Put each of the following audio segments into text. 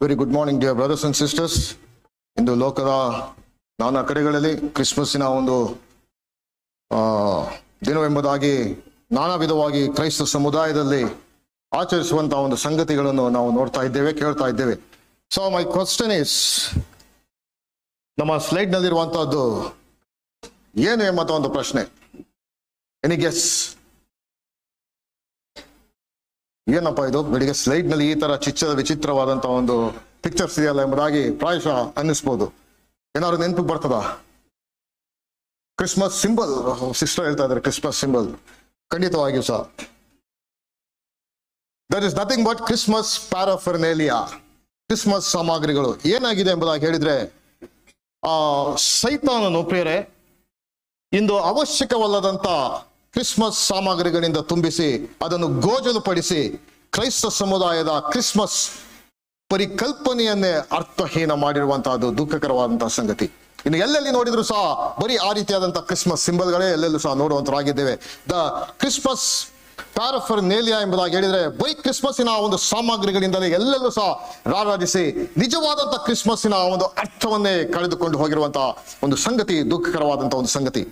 Very good morning dear brothers and sisters. ಇಂದು ಲೋಕದ ನಾನಾ ಕಡೆಗಳಲ್ಲಿ ಕ್ರಿಸ್ಮಸ್ಸಿನ ಒಂದು ದಿನವೆಂಬುದಾಗಿ ನಾನಾ ವಿಧವಾಗಿ ಕ್ರೈಸ್ತ ಸಮುದಾಯದಲ್ಲಿ ಆಚರಿಸುವಂತಹ ಒಂದು ಸಂಗತಿಗಳನ್ನು ನಾವು ನೋಡ್ತಾ ಇದ್ದೇವೆ, ಕೇಳ್ತಾ ಇದ್ದೇವೆ. ಸೊ ಮೈ ಕ್ವಶನ್ ಇಸ್, ನಮ್ಮ ಸ್ಲೈಡ್ ನಲ್ಲಿರುವಂತಹದ್ದು ಏನು ಎಂಬಂತ ಒಂದು ಪ್ರಶ್ನೆ. Any guess? ಏನಪ್ಪ ಇದು? ಬೆಳಿಗ್ಗೆ ಸ್ಲೈಡ್ ನಲ್ಲಿ ಈ ತರ ವಿಚಿತ್ರವಾದಂತಹ ಒಂದು ಪಿಕ್ಚರ್ಸ್ ಇದೆಯಲ್ಲ ಎಂಬುದಾಗಿ ಪ್ರಾಯಶಃ ಅನ್ನಿಸ್ಬೋದು. ಏನಾದ್ರು ನೆನಪಿಗೆ ಬರ್ತದ? Christmas symbol. ಸಿಸ್ಟರ್ ಹೇಳ್ತಾ ಇದ್ದಾರೆ ಕ್ರಿಸ್ಮಸ್ ಸಿಂಬಲ್. ಖಂಡಿತವಾಗಿಯೂ ಸಹ there is nothing but Christmas paraphernalia, Christmas ಸಾಮಗ್ರಿಗಳು. ಏನಾಗಿದೆ ಎಂಬುದಾಗಿ ಹೇಳಿದ್ರೆ, ಸೈತಾನನು ಪ್ರಿಯರೇ ಇಂದು ಅವಶ್ಯಕವಲ್ಲದಂತ ಕ್ರಿಸ್ಮಸ್ ಸಾಮಗ್ರಿಗಳಿಂದ ತುಂಬಿಸಿ ಅದನ್ನು ಗೋಜಲು ಪಡಿಸಿ ಕ್ರೈಸ್ತ ಸಮುದಾಯದ ಕ್ರಿಸ್ಮಸ್ ಪರಿಕಲ್ಪನೆಯನ್ನೇ ಅರ್ಥಹೀನ ಮಾಡಿರುವಂತಹದ್ದು ದುಃಖಕರವಾದಂತಹ ಸಂಗತಿ. ಇನ್ನು ಎಲ್ಲೆಲ್ಲಿ ನೋಡಿದ್ರು ಸಹ ಬರೀ ಆ ರೀತಿಯಾದಂತಹ ಕ್ರಿಸ್ಮಸ್ ಸಿಂಬಲ್ಗಳೇ ಎಲ್ಲೆಲ್ಲೂ ಸಹ ನೋಡುವಂತರಾಗಿದ್ದೇವೆ. ದ ಕ್ರಿಸ್ಮಸ್ ಪ್ಯಾರಾಫರ್ನೇಲಿಯಾ ಎಂಬುದಾಗಿ ಹೇಳಿದ್ರೆ ಬರೀ ಕ್ರಿಸ್ಮಸ್ಸಿನ ಒಂದು ಸಾಮಗ್ರಿಗಳಿಂದಲೇ ಎಲ್ಲೆಲ್ಲೂ ಸಹ ರಾರಾಜಿಸಿ ನಿಜವಾದಂತಹ ಕ್ರಿಸ್ಮಸ್ಸಿನ ಒಂದು ಅರ್ಥವನ್ನೇ ಕಳೆದುಕೊಂಡು ಹೋಗಿರುವಂತಹ ಒಂದು ಸಂಗತಿ, ದುಃಖಕರವಾದಂತಹ ಒಂದು ಸಂಗತಿ.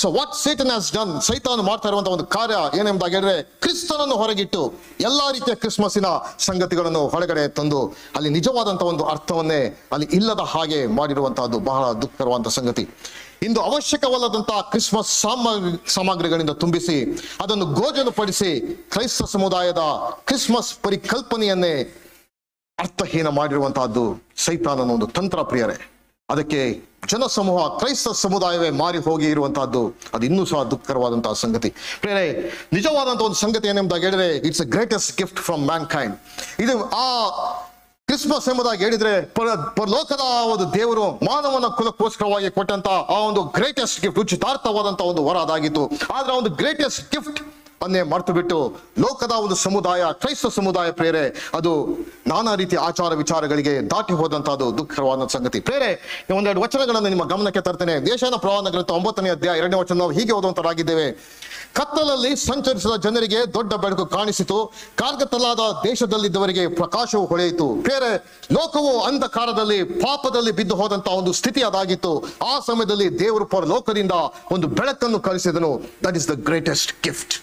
So what Satan has done, ಸೈತಾನ್ ಮಾಡ್ತಾ ಇರುವಂತಹ ಒಂದು ಕಾರ್ಯ ಏನೆಂಬುದಾಗಿ ಹೇಳಿದ್ರೆ, ಕ್ರಿಸ್ತನನ್ನು ಹೊರಗಿಟ್ಟು ಎಲ್ಲಾ ರೀತಿಯ ಕ್ರಿಸ್ಮಸ್ಸಿನ ಸಂಗತಿಗಳನ್ನು ಹೊರಗಡೆ ತಂದು ಅಲ್ಲಿ ನಿಜವಾದಂತಹ ಒಂದು ಅರ್ಥವನ್ನೇ ಅಲ್ಲಿ ಇಲ್ಲದ ಹಾಗೆ ಮಾಡಿರುವಂತಹದ್ದು ಬಹಳ ದುಃಖಕರವಾದಂತಹ ಸಂಗತಿ. ಇಂದು ಅವಶ್ಯಕವಲ್ಲದಂತಹ ಕ್ರಿಸ್ಮಸ್ ಸಾಮಗ್ರಿಗಳಿಂದ ತುಂಬಿಸಿ ಅದನ್ನು ಗೋಜಲು ಪಡಿಸಿ ಕ್ರೈಸ್ತ ಸಮುದಾಯದ ಕ್ರಿಸ್ಮಸ್ ಪರಿಕಲ್ಪನೆಯನ್ನೇ ಅರ್ಥಹೀನ ಮಾಡಿರುವಂತಹದ್ದು ಸೈತಾನನ ಒಂದು ತಂತ್ರ ಪ್ರಿಯರೇ. ಅದಕ್ಕೆ ಜನಸಮೂಹ, ಕ್ರೈಸ್ತ ಸಮುದಾಯವೇ ಮಾರಿ ಹೋಗಿ ಇರುವಂತಹದ್ದು ಅದು ಇನ್ನೂ ಸಹ ದುಃಖಕರವಾದಂತಹ ಸಂಗತಿ ಪ್ರಿಯರೇ. ನಿಜವಾದಂತಹ ಒಂದು ಸಂಗತಿ ಏನೆಂಬುದಾಗಿ ಹೇಳಿದ್ರೆ, it's a greatest gift from Mankind. ಇದು ಆ ಕ್ರಿಸ್ಮಸ್ ಎಂಬುದಾಗಿ ಹೇಳಿದ್ರೆ ಪರಲೋಕದ ಒಂದು ದೇವರು ಮಾನವನ ಕುಲಕ್ಕೋಸ್ಕರವಾಗಿ ಕೊಟ್ಟಂತ ಆ ಒಂದು ಗ್ರೇಟೆಸ್ಟ್ ಗಿಫ್ಟ್, ಉಚಿತಾರ್ಥವಾದಂತಹ ಒಂದು ವರ ಅದಾಗಿತ್ತು. ಆದ್ರೆ ಒಂದು ಗ್ರೇಟೆಸ್ಟ್ ಗಿಫ್ಟ್ ಅನ್ನೇ ಮರೆತು ಬಿಟ್ಟು ಲೋಕದ ಒಂದು ಸಮುದಾಯ, ಕ್ರೈಸ್ತ ಸಮುದಾಯ ಪ್ರೇರೆ ಅದು ನಾನಾ ರೀತಿಯ ಆಚಾರ ವಿಚಾರಗಳಿಗೆ ದಾಟಿ ಹೋದಂತಹದ್ದು ದುಃಖಕರವಾದ ಸಂಗತಿ ಪ್ರೇರೆ. ಒಂದೆರಡು ವಚನಗಳನ್ನು ನಿಮ್ಮ ಗಮನಕ್ಕೆ ತರ್ತೇನೆ. ಯೆಶಾಯನ ಪ್ರವಾದನ ಗ್ರಂಥ 9ನೇ ಅಧ್ಯಾಯ 2ನೇ ವಚನ ನಾವು ಹೀಗೆ ಓದುವಂತರಾಗಿದ್ದೇವೆ. ಕತ್ತಲಲ್ಲಿ ಸಂಚರಿಸಿದ ಜನರಿಗೆ ದೊಡ್ಡ ಬೆಳಕು ಕಾಣಿಸಿತು, ಕಾರ್ಗತ್ತಲಾದ ದೇಶದಲ್ಲಿದ್ದವರಿಗೆ ಪ್ರಕಾಶವು ಹೊಳೆಯಿತು. ಬೇರೆ ಲೋಕವು ಅಂಧಕಾರದಲ್ಲಿ ಪಾಪದಲ್ಲಿ ಬಿದ್ದು ಹೋದಂತಹ ಒಂದು ಸ್ಥಿತಿ ಅದಾಗಿತ್ತು. ಆ ಸಮಯದಲ್ಲಿ ದೇವರು ಪರಲೋಕದಿಂದ ಒಂದು ಬೆಳಕನ್ನು ಕಳಿಸಿದನು. That is the greatest gift.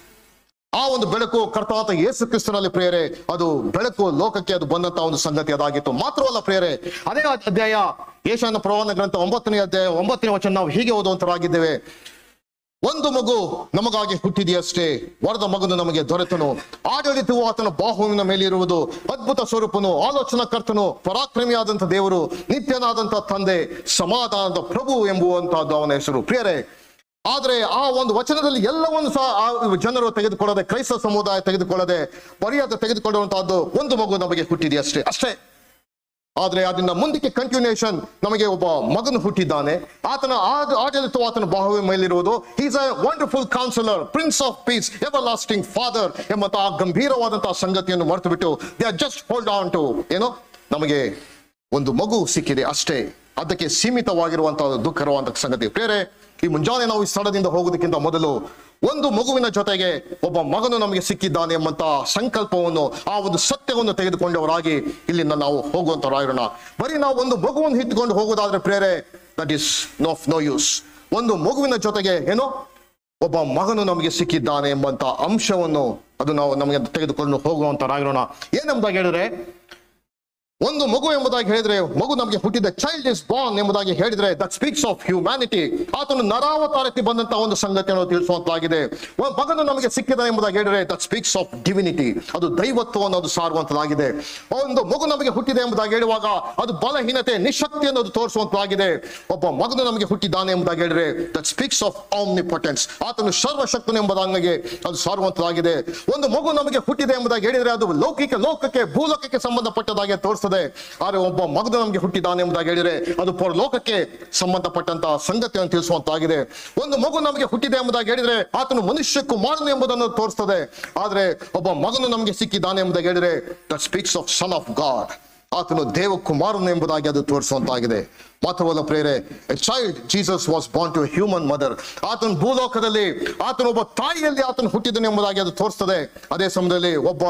ಆ ಒಂದು ಬೆಳಕು ಕರ್ತನಾದ ಯೇಸು ಕ್ರಿಸ್ತನಲ್ಲಿ ಪ್ರಿಯರೇ, ಅದು ಬೆಳಕು ಲೋಕಕ್ಕೆ ಅದು ಬಂದಂತಹ ಒಂದು ಸಂಗತಿ ಅದಾಗಿತ್ತು. ಮಾತ್ರವಲ್ಲ ಪ್ರಿಯರೇ, ಅದೇ ಅಧ್ಯಾಯ ಯೆಶಾಯನ ಪ್ರವಾದನ ಗ್ರಂಥ 9ನೇ ಅಧ್ಯಾಯ 9ನೇ ವಚನ ನಾವು ಹೀಗೆ ಓದುವಂತರಾಗಿದ್ದೇವೆ. ಒಂದು ಮಗು ನಮಗಾಗಿ ಹುಟ್ಟಿದೆಯಷ್ಟೇ, ವರದ ಮಗನು ನಮಗೆ ದೊರೆತನು, ಆಡಳಿತವು ಆತನ ಬಾಹುವಿನ ಮೇಲಿರುವುದು, ಅದ್ಭುತ ಸ್ವರೂಪನು, ಆಲೋಚನಾ ಕರ್ತನು, ಪರಾಕ್ರಮಿಯಾದಂಥ ದೇವರು, ನಿತ್ಯನಾದಂಥ ತಂದೆ, ಸಮಾಧಾನದ ಪ್ರಭು ಎಂಬುವಂತಹದ್ದು ಅವನ ಹೆಸರು ಪ್ರಿಯರೇ. ಆದ್ರೆ ಆ ಒಂದು ವಚನದಲ್ಲಿ ಎಲ್ಲವನ್ನು ಸಹ ಜನರು ತೆಗೆದುಕೊಳ್ಳದೆ, ಕ್ರೈಸ್ತ ಸಮುದಾಯ ತೆಗೆದುಕೊಳ್ಳದೆ ಬರೆಯದೆ ತೆಗೆದುಕೊಳ್ಳುವಂತಹದ್ದು ಒಂದು ಮಗು ನಮಗೆ ಹುಟ್ಟಿದೆಯಷ್ಟೇ ಅಷ್ಟೇ. ಆದ್ರೆ ಅದನ್ನ ಮುಂದಕ್ಕೆ ಕಂಟಿನ್ಯೂಷನ್, ನಮಗೆ ಒಬ್ಬ ಮಗನು ಹುಟ್ಟಿದ್ದಾನೆ, ಆತನ ಆಡಳಿತವು ಆತನ ಬಾಹುವಿನ ಮೇಲಿರುವುದು, is a wonderful counsellor, prince of peace, everlasting father ಎಂಬಂತಹ ಗಂಭೀರವಾದಂತಹ ಸಂಗತಿಯನ್ನು ಮರೆತು ಬಿಟ್ಟು they are just hold on to ನಮಗೆ ಒಂದು ಮಗು ಸಿಕ್ಕಿದೆ ಅಷ್ಟೇ. ಅದಕ್ಕೆ ಸೀಮಿತವಾಗಿರುವಂತಹ ದುಃಖಕರವಾದಂತಹ ಸಂಗತಿ ಪ್ರೇರೆ. ಈ ಮುಂಜಾನೆ ನಾವು ಈ ಸ್ಥಳದಿಂದ ಹೋಗೋದಕ್ಕಿಂತ ಮೊದಲು ಒಂದು ಮಗುವಿನ ಜೊತೆಗೆ ಒಬ್ಬ ಮಗನು ನಮಗೆ ಸಿಕ್ಕಿದ್ದಾನೆ ಎಂಬಂತಹ ಸಂಕಲ್ಪವನ್ನು, ಆ ಒಂದು ಸತ್ಯವನ್ನು ತೆಗೆದುಕೊಂಡವರಾಗಿ ಇಲ್ಲಿಂದ ನಾವು ಹೋಗುವಂತವರಾಗಿರೋಣ. ಬರೀ ನಾವು ಒಂದು ಮಗುವನ್ನು ಇಟ್ಟುಕೊಂಡು ಹೋಗೋದಾದ್ರೆ ಪ್ರೇರೆ, ದಟ್ ಈಸ್ ನೋ ಯೂಸ್. ಒಂದು ಮಗುವಿನ ಜೊತೆಗೆ ಒಬ್ಬ ಮಗನು ನಮಗೆ ಸಿಕ್ಕಿದ್ದಾನೆ ಎಂಬಂತ ಅಂಶವನ್ನು ಅದು ನಾವು ನಮಗೆ ತೆಗೆದುಕೊಂಡು ಹೋಗುವಂತವರಾಗಿರೋಣ. ಏನೆಂಬುದಾಗಿ ಹೇಳಿದ್ರೆ, ಒಂದು ಮಗು ಎಂಬುದಾಗಿ ಹೇಳಿದ್ರೆ, ಮಗು ನಮಗೆ ಹುಟ್ಟಿದ, ಚೈಲ್ಡ್ ಇಸ್ ಬಾರ್ನ್ ಎಂಬುದಾಗಿ ಹೇಳಿದ್ರೆ ದಟ್ ಸ್ಪೀಕ್ಸ್ ಆಫ್ ಹ್ಯೂಮ್ಯಾನಿಟಿ. ಆತನು ನರಾವತಾರಕ್ಕೆ ಬಂದಂತಹ ಒಂದು ಸಂಗತಿಯನ್ನು ತಿಳಿಸುವಂತಾಗಿದೆ. ಮಗನು ನಮಗೆ ಸಿಕ್ಕಿದ ಎಂಬುದಾಗಿ ಹೇಳಿದ್ರೆ ದಟ್ ಸ್ಪೀಕ್ಸ್ ಆಫ್ ಡಿವಿನಿಟಿ, ಅದು ದೈವತ್ವವನ್ನು ಅದು ಸಾರುವಂತದಾಗಿದೆ. ಒಂದು ಮಗು ನಮಗೆ ಹುಟ್ಟಿದೆ ಎಂಬುದಾಗಿ ಹೇಳುವಾಗ ಅದು ಬಲಹೀನತೆ, ನಿಶಕ್ತಿಯನ್ನು ಅದು ತೋರಿಸುವಂತಾಗಿದೆ. ಒಬ್ಬ ಮಗನು ನಮಗೆ ಹುಟ್ಟಿದ್ದಾನೆ ಎಂಬುದಾಗಿ ಹೇಳಿದ್ರೆ ದಟ್ ಸ್ಪೀಕ್ಸ್ ಆಫ್ ಆಮ್ನಿಪೊಟೆನ್ಸ್, ಆತನು ಸರ್ವಶಕ್ತನು ಎಂಬುದಾಗಿ ಅದು ಸಾರುವಂತದಾಗಿದೆ. ಒಂದು ಮಗು ನಮಗೆ ಹುಟ್ಟಿದೆ ಎಂಬುದಾಗಿ ಹೇಳಿದ್ರೆ ಅದು ಲೋಕಕ್ಕೆ ಭೂಲೋಕಕ್ಕೆ ಸಂಬಂಧಪಟ್ಟದಾಗಿ ತೋರಿಸ್ತದೆ. ಆದ್ರೆ ಒಬ್ಬ ಮಗನು ನಮಗೆ ಹುಟ್ಟಿದ್ದಾನೆ ಎಂಬುದಾಗಿ ಹೇಳಿದ್ರೆ ಅದು ಪರಲೋಕಕ್ಕೆ ಸಂಬಂಧಪಟ್ಟಂತಹ ಸಂಗತಿಯನ್ನು ತಿಳಿಸುವಂತಾಗಿದೆ. ಒಂದು ಮಗು ನಮಗೆ ಹುಟ್ಟಿದೆ ಎಂಬುದಾಗಿ ಹೇಳಿದ್ರೆ ಆತನು ಮನುಷ್ಯ ಕುಮಾರನು ಎಂಬುದನ್ನು ತೋರಿಸ್ತದೆ. ಆದ್ರೆ ಒಬ್ಬ ಮಗನು ನಮಗೆ ಸಿಕ್ಕಿದ್ದಾನೆ ಎಂಬುದಾಗಿ ಹೇಳಿದ್ರೆ that speaks of son of God, ಆತನು ದೇವ ಕುಮಾರನು ಎಂಬುದಾಗಿ ಅದು ತೋರಿಸುವಂತಾಗಿದೆ. ಮಾತ್ರವಲ್ಲ ಪ್ರೇರೆ, a child Jesus was born to a human mother. ಆತನ ಭೂಲೋಕದಲ್ಲಿ ಆತನ ಒಬ್ಬ ತಾಯಿಯಲ್ಲಿ ಆತನು ಹುಟ್ಟಿದನು ಎಂಬುದಾಗಿ ಅದು ತೋರಿಸ್ತದೆ. ಅದೇ ಸಮಯದಲ್ಲಿ ಒಬ್ಬ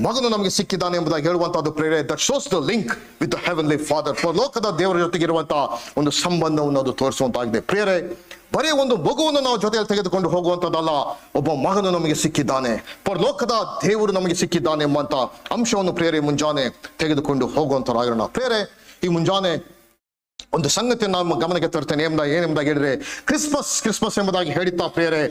ಮಗನು ನಮಗೆ ಸಿಕ್ಕಿದ್ದಾನೆ ಎಂಬುದಾಗಿ ಹೇಳುವಂತಹದ್ದು ಪ್ರೇರೆ. That shows the link with the heavenly father. ಲೋಕದ ದೇವರ ಜೊತೆಗಿರುವಂತಹ ಒಂದು ಸಂಬಂಧವನ್ನು ಅದು ತೋರಿಸುವಂತಾಗಿದೆ ಪ್ರೇರೆ. ಬರೀ ಒಂದು ಮಗುವನ್ನು ನಾವು ಜೊತೆಯಲ್ಲಿ ತೆಗೆದುಕೊಂಡು ಹೋಗುವಂಥದ್ದಲ್ಲ, ಒಬ್ಬ ಮಗನು ನಮಗೆ ಸಿಕ್ಕಿದ್ದಾನೆ, ಪರಲೋಕದ ದೇವರು ನಮಗೆ ಸಿಕ್ಕಿದ್ದಾನೆ ಎಂಬಂತ ಅಂಶವನ್ನು ಪ್ರೇರೆ ಮುಂಜಾನೆ ತೆಗೆದುಕೊಂಡು ಹೋಗುವಂತರಾಗಿರೋಣ ಪ್ರೇರೆ. ಈ ಮುಂಜಾನೆ ಒಂದು ಸಂಗತಿಯನ್ನು ನಮ್ಮ ಗಮನಕ್ಕೆ ತರ್ತೇನೆ. ಏನೆಂಬುದಾಗಿ ಹೇಳಿದ್ರೆ, ಕ್ರಿಸ್ಮಸ್ ಎಂಬುದಾಗಿ ಹೇಳಿತಾ ಪ್ರೇರೆ,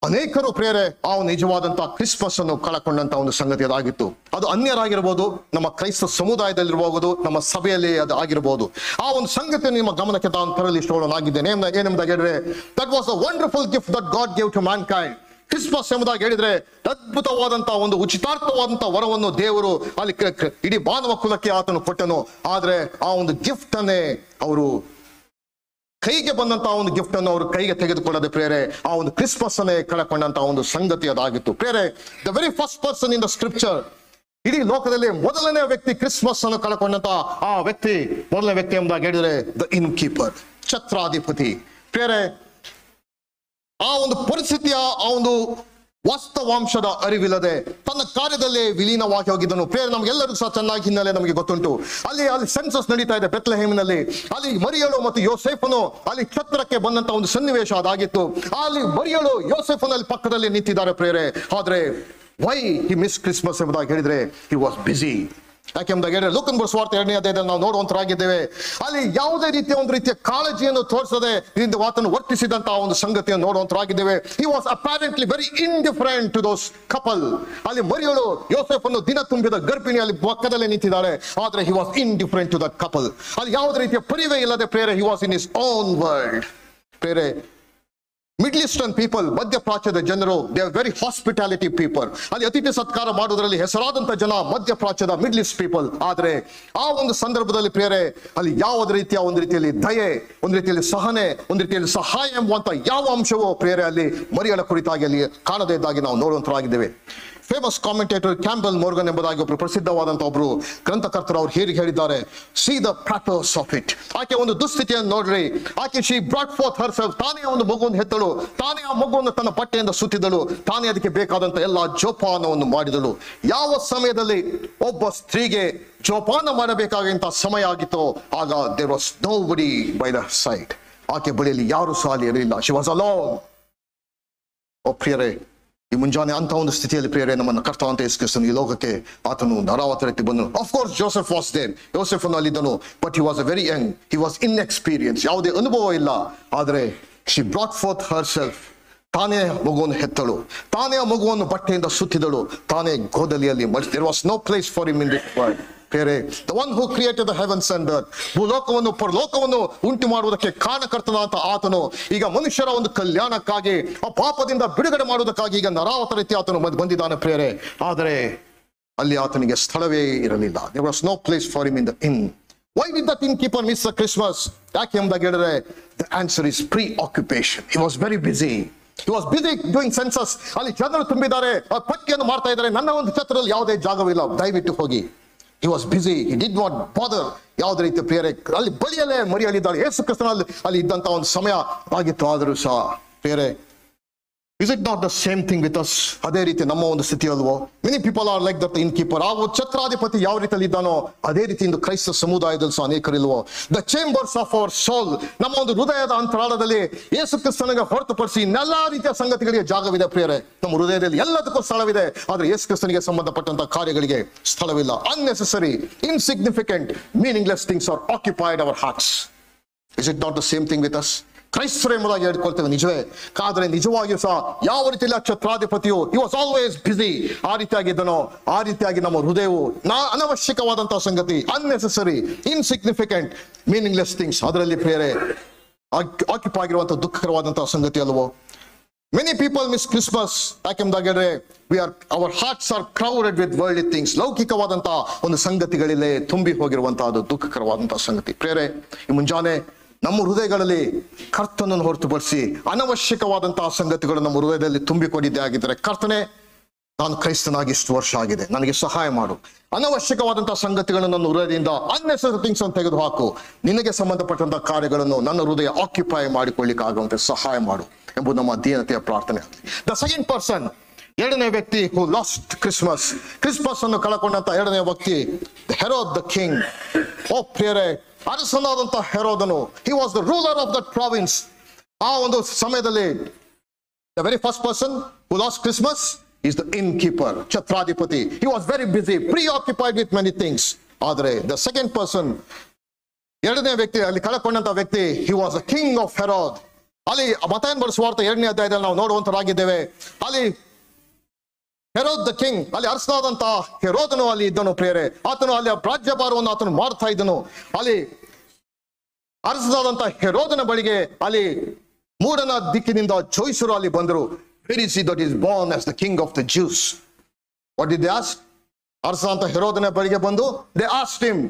ಅನೇಕರು ಪ್ರೇರೆ ಆ ನಿಜವಾದಂತಹ ಕ್ರಿಸ್ಮಸ್ ಅನ್ನು ಕಳಕೊಂಡಂತ ಒಂದು ಸಂಗತಿ ಅದಾಗಿತ್ತು. ಅದು ಅನ್ಯರಾಗಿರ್ಬೋದು, ನಮ್ಮ ಕ್ರೈಸ್ತ ಸಮುದಾಯದಲ್ಲಿರಬಹುದು, ನಮ್ಮ ಸಭೆಯಲ್ಲಿ ಅದು ಆಗಿರಬಹುದು. ಆ ಒಂದು ಸಂಗತಿಯನ್ನು ನಿಮ್ಮ ಗಮನಕ್ಕೆ ತಾನು ತರಲಿ ಇಷ್ಟೊಳನಾಗಿದ್ದೇನೆ. ಏನೆಂಬುದಾಗಿ ಹೇಳಿದ್ರೆ, that was a wonderful gift that God gave to mankind. Christmas ಎಂಬುದಾಗಿ ಹೇಳಿದ್ರೆ ಅದ್ಭುತವಾದಂತಹ ಒಂದು ಉಚಿತಾರ್ಥವಾದಂತಹ ವರವನ್ನು ದೇವರು ಅಲ್ಲಿ ಇಡೀ ಮಾನವ ಕುಲಕ್ಕೆ ಆತನು ಕೊಟ್ಟನು. ಆದ್ರೆ ಆ ಒಂದು ಗಿಫ್ಟ್ ಅನ್ನೇ ಅವರು ಕೈಗೆ ಬಂದಂತಹ ಒಂದು ಗಿಫ್ಟ್ ಅನ್ನು ಅವರು ಕೈಗೆ ತೆಗೆದುಕೊಳ್ಳದೆ ಪ್ರೇರೆ ಆ ಒಂದು ಕ್ರಿಸ್ಮಸ್ ಅನ್ನೇ ಕಳಕೊಂಡಂತಹ ಒಂದು ಸಂಗತಿ ಅದಾಗಿತ್ತು ಪ್ರೇರೆ. The very first person in the scripture, ಇಡೀ ಲೋಕದಲ್ಲಿ ಮೊದಲನೇ ವ್ಯಕ್ತಿ ಕ್ರಿಸ್ಮಸ್ ಅನ್ನು ಕಳಕೊಂಡಂತ ಆ ವ್ಯಕ್ತಿ, ಮೊದಲನೇ ವ್ಯಕ್ತಿ ಎಂಬುದಾಗಿ ಹೇಳಿದ್ರೆ ದ ಇನ್ ಕೀಪರ್, ಛತ್ರಾಧಿಪತಿ ಪ್ರೇರೆ. ಆ ಒಂದು ಪರಿಸ್ಥಿತಿಯ ಆ ಒಂದು ವಾಸ್ತವಾಂಶದ ಅರಿವಿಲ್ಲದೆ ತನ್ನ ಕಾರ್ಯದಲ್ಲೇ ವಿಲೀನವಾಗಿ ಹೋಗಿದ್ದನು ಪ್ರೇರೆ. ನಮ್ಗೆಲ್ಲರಿಗೂ ಸಹ ಚೆನ್ನಾಗಿ ಹಿನ್ನೆಲೆ ನಮಗೆ ಗೊತ್ತುಂಟು. ಅಲ್ಲಿ ಸೆನ್ಸಸ್ ನಡೀತಾ ಇದೆ ಬೆತ್ಲೆಹೇಮಿನಲ್ಲಿ. ಅಲ್ಲಿ ಮರಿಯಳು ಮತ್ತು ಯೋಸೇಫನು ಅಲ್ಲಿ ಛತ್ರಕ್ಕೆ ಬಂದಂತ ಒಂದು ಸನ್ನಿವೇಶ ಅದಾಗಿತ್ತು. ಅಲ್ಲಿ ಮರಿಯಳು ಯೋಸೇಫನಲ್ಲಿ ಪಕ್ಕದಲ್ಲಿ ನಿಂತಿದ್ದಾರೆ ಪ್ರೇರೆ. ಆದ್ರೆ ವೈ ಹಿ ಮಿಸ್ ಕ್ರಿಸ್ಮಸ್ ಎಂಬುದಾಗಿ ಹೇಳಿದ್ರೆ ಹಿ ವಾಸ್ ಬಿಸಿ. ಯಾಕೆಂಬುದಾಗಿ ಹೇಳಿದ್ರೆ ಲೂಕನ ಸುವಾರ್ತೆ 2ನೇ ಅಧ್ಯಾಯದಲ್ಲಿ ನಾವು ನೋಡುವಂತರಾಗಿದ್ದೇವೆ. ಅಲ್ಲಿ ಯಾವುದೇ ರೀತಿಯ ಒಂದು ರೀತಿಯ ಕಾಳಜಿಯನ್ನು ತೋರಿಸದೆ ಇದರಿಂದ ಆತನು ವರ್ತಿಸಿದಂತಹ ಒಂದು ಸಂಗತಿಯನ್ನು ನೋಡುವಂತರಾಗಿದ್ದೇವೆ. He was apparently very indifferent to those couple. ಅಲ್ಲಿ ಮರಿಯಳು ಯೋಸೇಫನ್ನು ದಿನ ತುಂಬಿದ ಗರ್ಭಿಣಿ ಅಲ್ಲಿ ಪಕ್ಕದಲ್ಲೇ ನಿಂತಿದ್ದಾರೆ. ಆದ್ರೆ he was indifferent to the couple. ಅಲ್ಲಿ ಯಾವುದೇ ರೀತಿಯ ಪರಿವೇ ಇಲ್ಲದೆ ಪ್ರೇರೆ he was in his own world ಪ್ರೇರೆ. ಮಿಡ್ಲ್ ಈಸ್ಟರ್ನ್ ಪೀಪಲ್, ಮಧ್ಯಪ್ರಾಚ್ಯದ ಜನರು, they are very hospitality people. ಅಲ್ಲಿ ಅತಿಥಿ ಸತ್ಕಾರ ಮಾಡುವುದರಲ್ಲಿ ಹೆಸರಾದಂತ ಜನ ಮಧ್ಯಪ್ರಾಚ್ಯದ ಮಿಡ್ಲ್ ಈಸ್ಟ್ ಪೀಪಲ್. ಆದ್ರೆ ಆ ಒಂದು ಸಂದರ್ಭದಲ್ಲಿ ಪ್ರೇರೆ ಅಲ್ಲಿ ಯಾವುದೇ ರೀತಿಯ ಒಂದು ರೀತಿಯಲ್ಲಿ ದಯೆ, ಒಂದು ರೀತಿಯಲ್ಲಿ ಸಹನೆ, ಒಂದು ರೀತಿಯಲ್ಲಿ ಸಹಾಯ ಎಂಬುವಂತ ಯಾವ ಅಂಶವೂ ಪ್ರೇರೆ ಅಲ್ಲಿ ಮರಿಯಳ ಕುರಿತಾಗಿ ಅಲ್ಲಿ ಕಾಣದೇ ಇದ್ದಾಗಿ ನಾವು ನೋಡುವಂತರಾಗಿದ್ದೇವೆ. ಫೇಮಸ್ ಕಾಮೆಂಟೇಟರ್ ಕ್ಯಾಂಬೆಲ್ ಮೋರ್ಗನ್ ಎಂಬುದಾಗಿ ಒಬ್ಬರು ಪ್ರಸಿದ್ಧವಾದಂತಹ ಒಬ್ರು ಗ್ರಂಥಕರ್ತರು ಅವ್ರು ಹೀಗೆ ಹೇಳಿದ್ದಾರೆ, C the patterns of it. ಆಕೆ ಒಂದು ದುಸ್ಥಿತಿಯನ್ನು ನೋಡ್ರಿ. ಆಕೆ ಶಿ ಬ್ರಾಟ್ ಫೋರ್ತ್ ಹರ್ಸೆಲ್ಫ್, ತಾನೇ ಒಂದು ಮಗುವನ್ನು ಹೆತ್ತಳು, ತಾನೇ ಆ ಮಗುವನ್ನು ತನ್ನ ಬಟ್ಟೆಯಿಂದ ಸುತ್ತಿದಳು, ತಾನೇ ಅದಕ್ಕೆ ಬೇಕಾದಂತ ಎಲ್ಲ ಜೋಪಾನವನ್ನು ಮಾಡಿದಳು. ಯಾವ ಸಮಯದಲ್ಲಿ ಒಬ್ಬ ಸ್ತ್ರೀಗೆ ಜೋಪಾನ ಮಾಡಬೇಕಾದಂತ ಸಮಯ ಆಗಿತ್ತೋ ಆಗ there was nobody by the side. ಆಕೆ ಬಳಿಯಲ್ಲಿ ಯಾರು ಸಹ ಅಲ್ಲಿ ಇರಲಿಲ್ಲ. She was alone. ಓ ಪ್ರಿಯರೇ, ಈ ಮುಂಜಾನೆ ಅಂತ ಒಂದು ಸ್ಥಿತಿಯಲ್ಲಿ ಪ್ರೇರೆ ನಮ್ಮನ್ನು ಕರ್ತವಂತ ಯೇಸು ಕ್ರಿಸ್ತನು ಈ ಲೋಕಕ್ಕೆ ಆತನು ನರಾವತರಕ್ಕೆ ಬಂದನು. Of course Joseph was there, ಯೋಸೆಫನು ಅಲ್ಲಿದ್ದನು. But he was a very young, he was inexperience, ಯಾವುದೇ ಅನುಭವ ಇಲ್ಲ. ಆದರೆ she brought forth herself, ತಾನೇ ಮಗುವನ್ನು ಹೆತ್ತಳು, ತಾನೇ ಆ ಮಗುವನ್ನು ಬಟ್ಟೆಯಿಂದ ಸುತ್ತಿದಳು, ತಾನೇ ಗೋದಲಿಯಲ್ಲಿ ಮಡಿಸಿ. There was no place for him in this world ಪ್ರೇರೆ. The one who created the heavens and earth, ಭೂಲೋಕವನ್ನು ಪರಲೋಕವನ್ನು ಉಂಟು ಮಾಡುವುದಕ್ಕೆ ಕಾರಣಕರ್ತನಾದ ಆತನು ಈಗ ಮನುಷ್ಯರ ಒಂದು ಕಲ್ಯಾಣಕ್ಕಾಗಿ, ಆ ಪಾಪದಿಂದ ಬಿಡುಗಡೆ ಮಾಡುವುದಕ್ಕಾಗಿ ಈಗ ನರಾವತರಿತಿ ಆತನು ಬಂದಿದ್ದಾನೆ ಪ್ರೇರೆ. ಆದರೆ ಅಲ್ಲಿ ಆತನಿಗೆ ಸ್ಥಳವೇ ಇರಲಿಲ್ಲ. There was no place for him in the inn. Why did the innkeeper miss the Christmas? ಯಾಕೆ ಎಂಬುದಾಗಿ ಹೇಳಿದ್ರೆ the answer is preoccupation. He was very busy. He was busy doing census. ಅಲ್ಲಿ ಜನರು ತುಂಬಿದ್ದಾರೆ, ಪಟ್ಟಿಯನ್ನು ಮಾಡ್ತಾ ಇದ್ದಾರೆ. ನನ್ನ ಒಂದು ಛತ್ರದಲ್ಲಿ ಯಾವುದೇ ಜಾಗವಿಲ್ಲ, ದಯವಿಟ್ಟು ಹೋಗಿ. He was busy. He did not bother. ಯಾವುದೇ ರೀತಿಯ ಪ್ರೇರೆ ಅಲ್ಲಿ ಬಳಿಯಲ್ಲೇ ಮರಿಯಲಿದ್ದಾಳೆ. ಯೇಸು ಕ್ರಿಸ್ತನಲ್ಲಿ ಅಲ್ಲಿ ಇದ್ದಂತ ಒಂದು ಸಮಯ ಆಗಿತ್ತು. ಆದರೂ ಸಹ ಪ್ರೇರೆ, is it not the same thing with us? ಅದೇ ರೀತಿ ನಮ್ಮ ಒಂದು ಸ್ಥಿತಿ ಅಲ್ವೋ? Many people are like that in keeper. ಆ ಛತ್ರಾಧಿಪತಿ ಯಾವ ರೀತಿಯಲ್ಲಿ ಇದ್ದಾನೋ ಅದೇ ರೀತಿ ಇಂದು ಕ್ರೈಸ್ತ ಸಮುದಾಯದಲ್ಲಿ ಸಹ ಅನೇಕರಿಲ್ವೋ? The chambers of our soul, ನಮ್ಮ ಒಂದು ಹೃದಯದ ಅಂತರಾಳದಲ್ಲಿ ಯೇಸು ಕ್ರಿಸ್ತನಿಗೆ ಹೊರತುಪಡಿಸಿ ಇನ್ನೆಲ್ಲಾ ರೀತಿಯ ಸಂಗತಿಗಳಿಗೆ ಜಾಗವಿದೆ ಪ್ರಿಯರೇ. ನಮ್ಮ ಹೃದಯದಲ್ಲಿ ಎಲ್ಲದಕ್ಕೂ ಸ್ಥಳವಿದೆ, ಆದ್ರೆ ಯೇಸು ಕ್ರಿಸ್ತನಿಗೆ ಸಂಬಂಧಪಟ್ಟಂತ ಕಾರ್ಯಗಳಿಗೆ ಸ್ಥಳವಿಲ್ಲ. Unnecessary, insignificant, meaningless things are occupied our hearts. Is it not the same thing with us? ಕ್ರೈಸ್ತರು ಎಂಬುದಾಗಿ ಹೇಳ್ಕೊಳ್ತೇವೆ ನಿಜವೇ, ಆದ್ರೆ ನಿಜವಾಗಿಯೂ ಸಹ ಯಾವ ರೀತಿಯಲ್ಲಿ ಛತ್ರಾಧಿಪತಿಯು ಹಿ ವಾಸ್ ಆಲ್ವೇಸ್ ಬಿಸಿ ಆ ರೀತಿಯಾಗಿದ್ದನೋ ಆ ರೀತಿಯಾಗಿ ನಮ್ಮ ಹೃದಯವು ಅನವಶ್ಯಕವಾದಂತಹ ಸಂಗತಿ, ಅನ್ನೆಸೆಸರಿ, ಇನ್ಸಿಗ್ನಿಫಿಕೆಂಟ್, ಮೀನಿಂಗ್ಲೆಸ್ ಥಿಂಗ್ಸ್, ಅದರಲ್ಲಿ ಪ್ರಿಯರೇ ಆಕ್ಯುಪೈ ಆಗಿರುವಂತಹ ದುಃಖಕರವಾದಂತಹ ಸಂಗತಿ ಅಲ್ವೋ? Many people miss Christmas. ಯಾಕೆಂಬುದಾಗಿದ್ರೆ our hearts are crowded with worldly things. ಲೌಕಿಕವಾದಂತಹ ಒಂದು ಸಂಗತಿಗಳಲ್ಲೇ ತುಂಬಿ ಹೋಗಿರುವಂತಹದ್ದು ದುಃಖಕರವಾದಂತಹ ಸಂಗತಿ. ಪ್ರಿಯರೇ, ಈ ಮುಂಜಾನೆ ನಮ್ಮ ಹೃದಯಗಳಲ್ಲಿ ಕರ್ತನನ್ನು ಹೊರತುಪಡಿಸಿ ಅನವಶ್ಯಕವಾದಂತಹ ಸಂಗತಿಗಳು ನಮ್ಮ ಹೃದಯದಲ್ಲಿ ತುಂಬಿಕೊಂಡಿದ್ದೇ ಆಗಿದ್ದರೆ, ಕರ್ತನೆ ನಾನು ಕ್ರೈಸ್ತನಾಗಿ ಇಷ್ಟು ವರ್ಷ ಆಗಿದೆ, ನನಗೆ ಸಹಾಯ ಮಾಡು, ಅನವಶ್ಯಕವಾದಂತಹ ಸಂಗತಿಗಳನ್ನು ನನ್ನ ಹೃದಯದಿಂದ, ಅನ್ನೆಸೆಸರಿ ಥಿಂಗ್ಸ್ ಅನ್ನು ತೆಗೆದು ಹಾಕು, ನಿನಗೆ ಸಂಬಂಧಪಟ್ಟಂತಹ ಕಾರ್ಯಗಳನ್ನು ನನ್ನ ಹೃದಯ ಆಕ್ಯುಪೈ ಮಾಡಿಕೊಳ್ಳಿಕ್ಕೆ ಆಗುವಂತೆ ಸಹಾಯ ಮಾಡು ಎಂಬುದು ನಮ್ಮ ದೀನತೆಯ ಪ್ರಾರ್ಥನೆ. ದ ಸೆಕೆಂಡ್ ಪರ್ಸನ್, ಎರಡನೇ ವ್ಯಕ್ತಿ ಹೂ ಲಾಸ್ಟ್ ಕ್ರಿಸ್ಮಸ್, ಕ್ರಿಸ್ಮಸ್ ಅನ್ನು ಕಳಕೊಂಡಂತ ಎರಡನೇ ವ್ಯಕ್ತಿ ಹೆರೋದ್ ದ ಕಿಂಗ್. ಓ ಪ್ರಿಯರೇ, ಅರಸನಾದಂತ ಹೆರೋದನು, he was the ruler of that province. ಆ ಒಂದು ಸಮಯದಲ್ಲಿ the very first person who lost Christmas is the innkeeper, ಛತ್ರಾಧಿಪತಿ. He was very busy, preoccupied with many things. ಆದರೆ the second person, ಎರಡನೇ ವ್ಯಕ್ತಿ, ಅಲ್ಲಿ ಕಳಕೊಂಡಂತ ವ್ಯಕ್ತಿ, he was the king of Herod. ಅಲ್ಲಿ ಮತ್ತಾಯನ ಬರೆದ ಸುವಾರ್ತೆ 2ನೇ ಅಧ್ಯಾಯದಲ್ಲಿ ನಾವು ನೋಡುವಂತರಾಗಿದ್ದೇವೆ. ಅಲ್ಲಿ ಹೆರೋದ್ ದ ಕಿಂಗ್, ಅಲ್ಲಿ ಅರಸನಾದಂತ ಹೆರೋದನು ಅಲ್ಲಿ ಇದ್ದನು ಪ್ರಿಯರೇ. ಆತನು ಅಲ್ಲಿ ರಾಜ್ಯಭಾರವನ್ನು ಆತನು ಮಾಡ್ತಾ ಇದ್ದನು. ಅಲ್ಲಿ ಅರಸನಾದಂತ ಹೆರೋದನ ಬಳಿಗೆ ಅಲ್ಲಿ ಮೂಡನ ದಿಕ್ಕಿನಿಂದ ಜೋಯಿಸರು ಅಲ್ಲಿ ಬಂದರು. Where is he that is born as the king of the Jews? What did they ask? ಅರಸನಾದಂತ ಹೆರೋದನ ಬಳಿಗೆ ಬಂದು they asked him,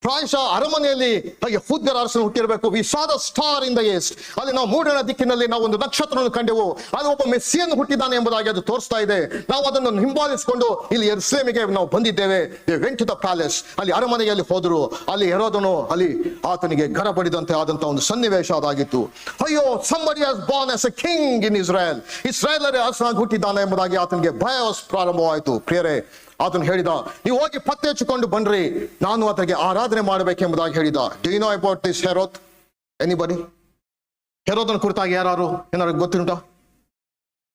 ಪ್ರಾಯಶಃ ಅರಮನೆಯಲ್ಲಿ ಯೆಹೂದ್ಯರ ಅರಸನು ಹುಟ್ಟಿರಬೇಕು. We saw the star in the east. ಅಲ್ಲಿ ನಾವು ಮೂಡನ ದಿಕ್ಕಿನಲ್ಲಿ ನಾವು ಒಂದು ನಕ್ಷತ್ರವನ್ನು ಕಂಡೆವು. ಅಲ್ಲಿ ಒಬ್ಬ ಮೆಸ್ಸಿಯನ್ನು ಹುಟ್ಟಿದ್ದಾನೆ ಎಂಬುದಾಗಿ ಅದು ತೋರಿಸ್ತಾ ಇದೆ. ನಾವು ಅದನ್ನು ಹಿಂಬಾಲಿಸಿಕೊಂಡು ಇಲ್ಲಿ ಯೆರೂಸಲೇಮಿಗೆ ನಾವು ಬಂದಿದ್ದೇವೆ. They went to the palace. ಅಲ್ಲಿ ಅರಮನೆಯಲ್ಲಿ ಹೋದರು. ಅಲ್ಲಿ ಹೆರೋದನು ಅಲ್ಲಿ ಆತನಿಗೆ ಗರಬಡಿದಂತೆ ಆದಂತ ಒಂದು ಸನ್ನಿವೇಶ ಅದಾಗಿತ್ತು. ಅಯ್ಯೋ, somebody has born as a king in Israel. ಇಸ್ರಾಯೇಲರೇ ಅರಸನಾಗಿ ಹುಟ್ಟಿದ್ದಾನೆ ಎಂಬುದಾಗಿ ಆತನಿಗೆ ಭಯ ಪ್ರಾರಂಭವಾಯಿತು. ಪ್ರಿಯರೇ, ಆತನು ಹೇಳಿದ, ನೀವು ಹೋಗಿ ಪತ್ತೆ ಹಚ್ಚಿಕೊಂಡು ಬನ್ರಿ, ನಾನು ಆತನಿಗೆ ಆರಾಧನೆ ಮಾಡಬೇಕೆಂಬುದಾಗಿ ಹೇಳಿದ. Do you know about this Herod? Anybody? ಹೆರೋದನ ಕುರಿತಾಗಿ ಯಾರು ಏನಾದ್ರು ಗೊತ್ತುಂಟಾ?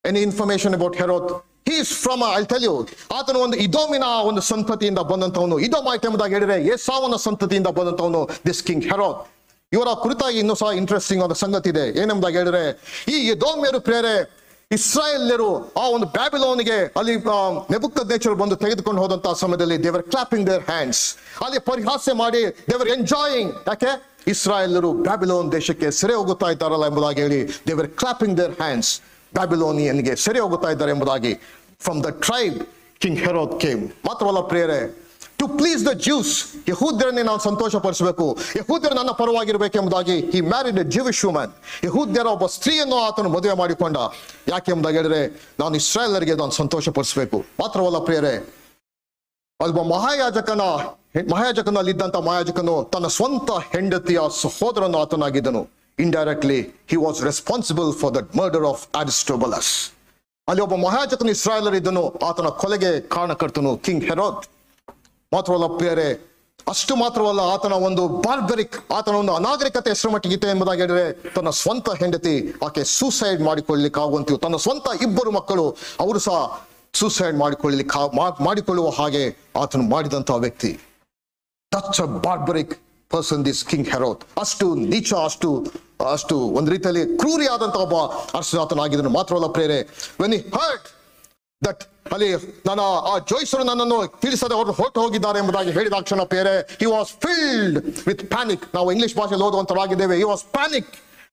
Any information about Herod? He is from, I tell you, ಆತನು ಒಂದು ಇದೋಮಿನ ಒಂದು ಸಂತತಿಯಿಂದ ಬಂದಂತವನು. ಇದೋಮೈಟ್ ಎಂಬುದಾಗಿ ಹೇಳಿದ್ರೆ ಏಸಾವನ ಸಂತತಿಯಿಂದ ಬಂದಂತವನು ದಿಸ್ ಕಿಂಗ್ ಹೆರೋದ್. ಇವರ ಕುರಿತಾಗಿ ಇನ್ನೂ ಸಹ ಇಂಟ್ರೆಸ್ಟಿಂಗ್ ಆದ ಸಂಗತಿ ಇದೆ. ಏನೆಂಬುದಾಗಿ ಹೇಳಿದ್ರೆ, ಈ ಇದೋಮ್ಯರು ಪ್ರೇರೆ ಇಸ್ರಾಯೇಲ್ಯರು ಆ ಒಂದು ಬ್ಯಾಬಿಲೋನಿಗೆ ಅಲ್ಲಿ ನೆಬೂಕದ್ನೆಚ್ಚರ್ ಬಂದು ತೆಗೆದುಕೊಂಡು ಹೋದಂತಹ ಸಮಯದಲ್ಲಿ they were clapping their hands. ಅಲ್ಲಿ ಪರಿಹಾಸ್ಯ ಮಾಡಿ ದೇ ವರ್ ಎಂಜಾಯಿಂಗ್. ಯಾಕೆ? ಇಸ್ರಾಯೇಲರು ಬ್ಯಾಬಿಲೋನ್ ದೇಶಕ್ಕೆ ಸೆರೆ ಹೋಗುತ್ತಾ ಇದ್ದಾರಲ್ಲ ಎಂಬುದಾಗಿ ಹೇಳಿ they were clapping their hands. ಬ್ಯಾಬಿಲೋನಿಯನ್ಗೆ ಸೆರೆ ಹೋಗುತ್ತಾ ಇದ್ದಾರೆ ಎಂಬುದಾಗಿ from the tribe king Herod came. ಮಾತ್ರವಲ್ಲ ಪ್ರಿಯರೇ, ಟು ಪ್ಲೀಸ್ ದ ಜ್ಯೂಸ್, ಯಹೂದ್ಯರನ್ನೇ ನಾನು ಸಂತೋಷ ಪಡಿಸಬೇಕು, ಯಹೂದ್ಯರು ನನ್ನ ಪರವಾಗಿರಬೇಕೆಂಬುದಾಗಿ he married a Jewish woman. ಯಹೂದ್ಯರ ಒಬ್ಬ ಸ್ತ್ರೀಯನ್ನು ಆತನು ಮದುವೆ ಮಾಡಿಕೊಂಡ. ಯಾಕೆ ಎಂಬುದಾಗಿ ಹೇಳಿದ್ರೆ, ನಾನು ಇಸ್ರಾಯೇಲರಿಗೆ ನಾನು ಸಂತೋಷ ಪಡಿಸಬೇಕು. ಮಾತ್ರವಲ್ಲ ಪ್ರಿಯರೇ, ಒಬ್ಬ ಮಹಾಯಾಜಕನಲ್ಲಿದ್ದಂತ ಮಹಾಯಾಜಕನು ತನ್ನ ಸ್ವಂತ ಹೆಂಡತಿಯ ಸಹೋದರನು ಆತನಾಗಿದ್ದನು. Indirectly he was responsible for the murder of Aristobulus. ಅಲ್ಲಿ ಒಬ್ಬ ಮಹಾಯಾಜಕನು ಇಸ್ರಾಯೇಲರಿದ್ದನು, ಆತನ ಕೊಲೆಗೆ ಕಾರಣಕರ್ತನು ಕಿಂಗ್ ಹೆರೋದ್. ಮಾತ್ರವಲ್ಲ ಪ್ರಿಯರೇ, ಅಷ್ಟು ಮಾತ್ರವಲ್ಲ, ಆತನ ಒಂದು ಬಾರ್ಬರಿಕ್, ಆತನ ಒಂದು ಅನಾಗರಿಕತೆ ಎಷ್ಟರ ಮಟ್ಟಿಗಿತ್ತು ಎಂಬುದಾಗಿ ಹೇಳಿದ್ರೆ, ತನ್ನ ಸ್ವಂತ ಹೆಂಡತಿ ಆಕೆ ಸೂಸೈಡ್ ಮಾಡಿಕೊಳ್ಳಲಿಕ್ಕೆ ಆಗುವಂತೀವಿ. ತನ್ನ ಸ್ವಂತ ಇಬ್ಬರು ಮಕ್ಕಳು ಅವರು ಸಹ ಸೂಸೈಡ್ ಮಾಡಿಕೊಳ್ಳುವ ಹಾಗೆ ಆತನು ಮಾಡಿದಂತಹ ವ್ಯಕ್ತಿ. Such a barbaric person this king Herod. ಅಷ್ಟು ನೀಚ, ಅಷ್ಟು ಒಂದು ರೀತಿಯಲ್ಲಿ ಕ್ರೂರಿಯಾದಂತಹ ಒಬ್ಬ ಅರಸನಾತನಾಗಿದ್ದನು. ಮಾತ್ರವಲ್ಲ ಪ್ರಿಯರೇ, ವೆನ್ ಹಿ ಹರ್ಡ್ ದಟ್ ಅಲ್ಲಿ ನನ್ನ ಆ ಜೋಯಿಸರು ನನ್ನನ್ನು ತಿಳಿಸದೆ ಅವರು ಹೊರಟು ಹೋಗಿದ್ದಾರೆ ಎಂಬುದಾಗಿ ಹೇಳಿದಾಕ್ಷಣ ಪ್ರಿಯರೇ, he was filled with panic. ನಾವು ಇಂಗ್ಲಿಷ್ ಭಾಷೆಯಲ್ಲಿ ಓದುವಂತರಾಗಿದ್ದೇವೆ. He was panic.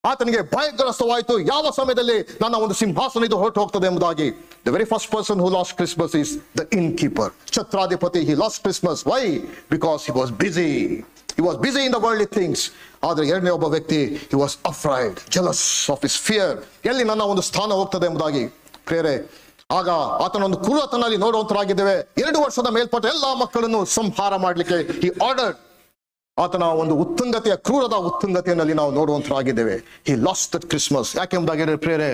ಆತನಿಗೆ ಭಯಗ್ರಸ್ತವಾಯಿತು. ಯಾವ ಸಮಯದಲ್ಲಿ ನನ್ನ ಒಂದು ಸಿಂಹಾಸನ ಇದು ಹೊರಟು ಹೋಗ್ತದೆ ಎಂಬುದಾಗಿ. The very first person who lost Christmas is the innkeeper, ಛತ್ರಾಧಿಪತಿ. He lost Christmas. Why? Because he was busy. He was busy in the worldly things. ಆದರೆ ಎರಡನೇ ಒಬ್ಬ ವ್ಯಕ್ತಿ, he was afraid, jealous of his fear. ಎಲ್ಲಿ ನನ್ನ ಒಂದು ಸ್ಥಾನ ಹೋಗ್ತದೆ ಎಂಬುದಾಗಿ. ಪ್ರಿಯರೇ, ಆಗ ಆತನೊಂದು ಕ್ರೂರತನಲ್ಲಿ ನೋಡುವಂತರಾಗಿದ್ದೇವೆ. 2 ವರ್ಷದ ಮೇಲ್ಪಟ್ಟ ಎಲ್ಲಾ ಮಕ್ಕಳನ್ನು ಸಂಹಾರ ಮಾಡಲಿಕ್ಕೆ he ordered. ಆತನ ಒಂದು ಕ್ರೂರದ ಉತ್ತುಂಗತೆಯಲ್ಲಿ ನಾವು ನೋಡುವಂತರಾಗಿದ್ದೇವೆ. He lost that Christmas. ಯಾಕೆ ಎಂಬುದಾಗಿ ಹೇಳಿದ್ರೆ ಪ್ರಿಯರೇ,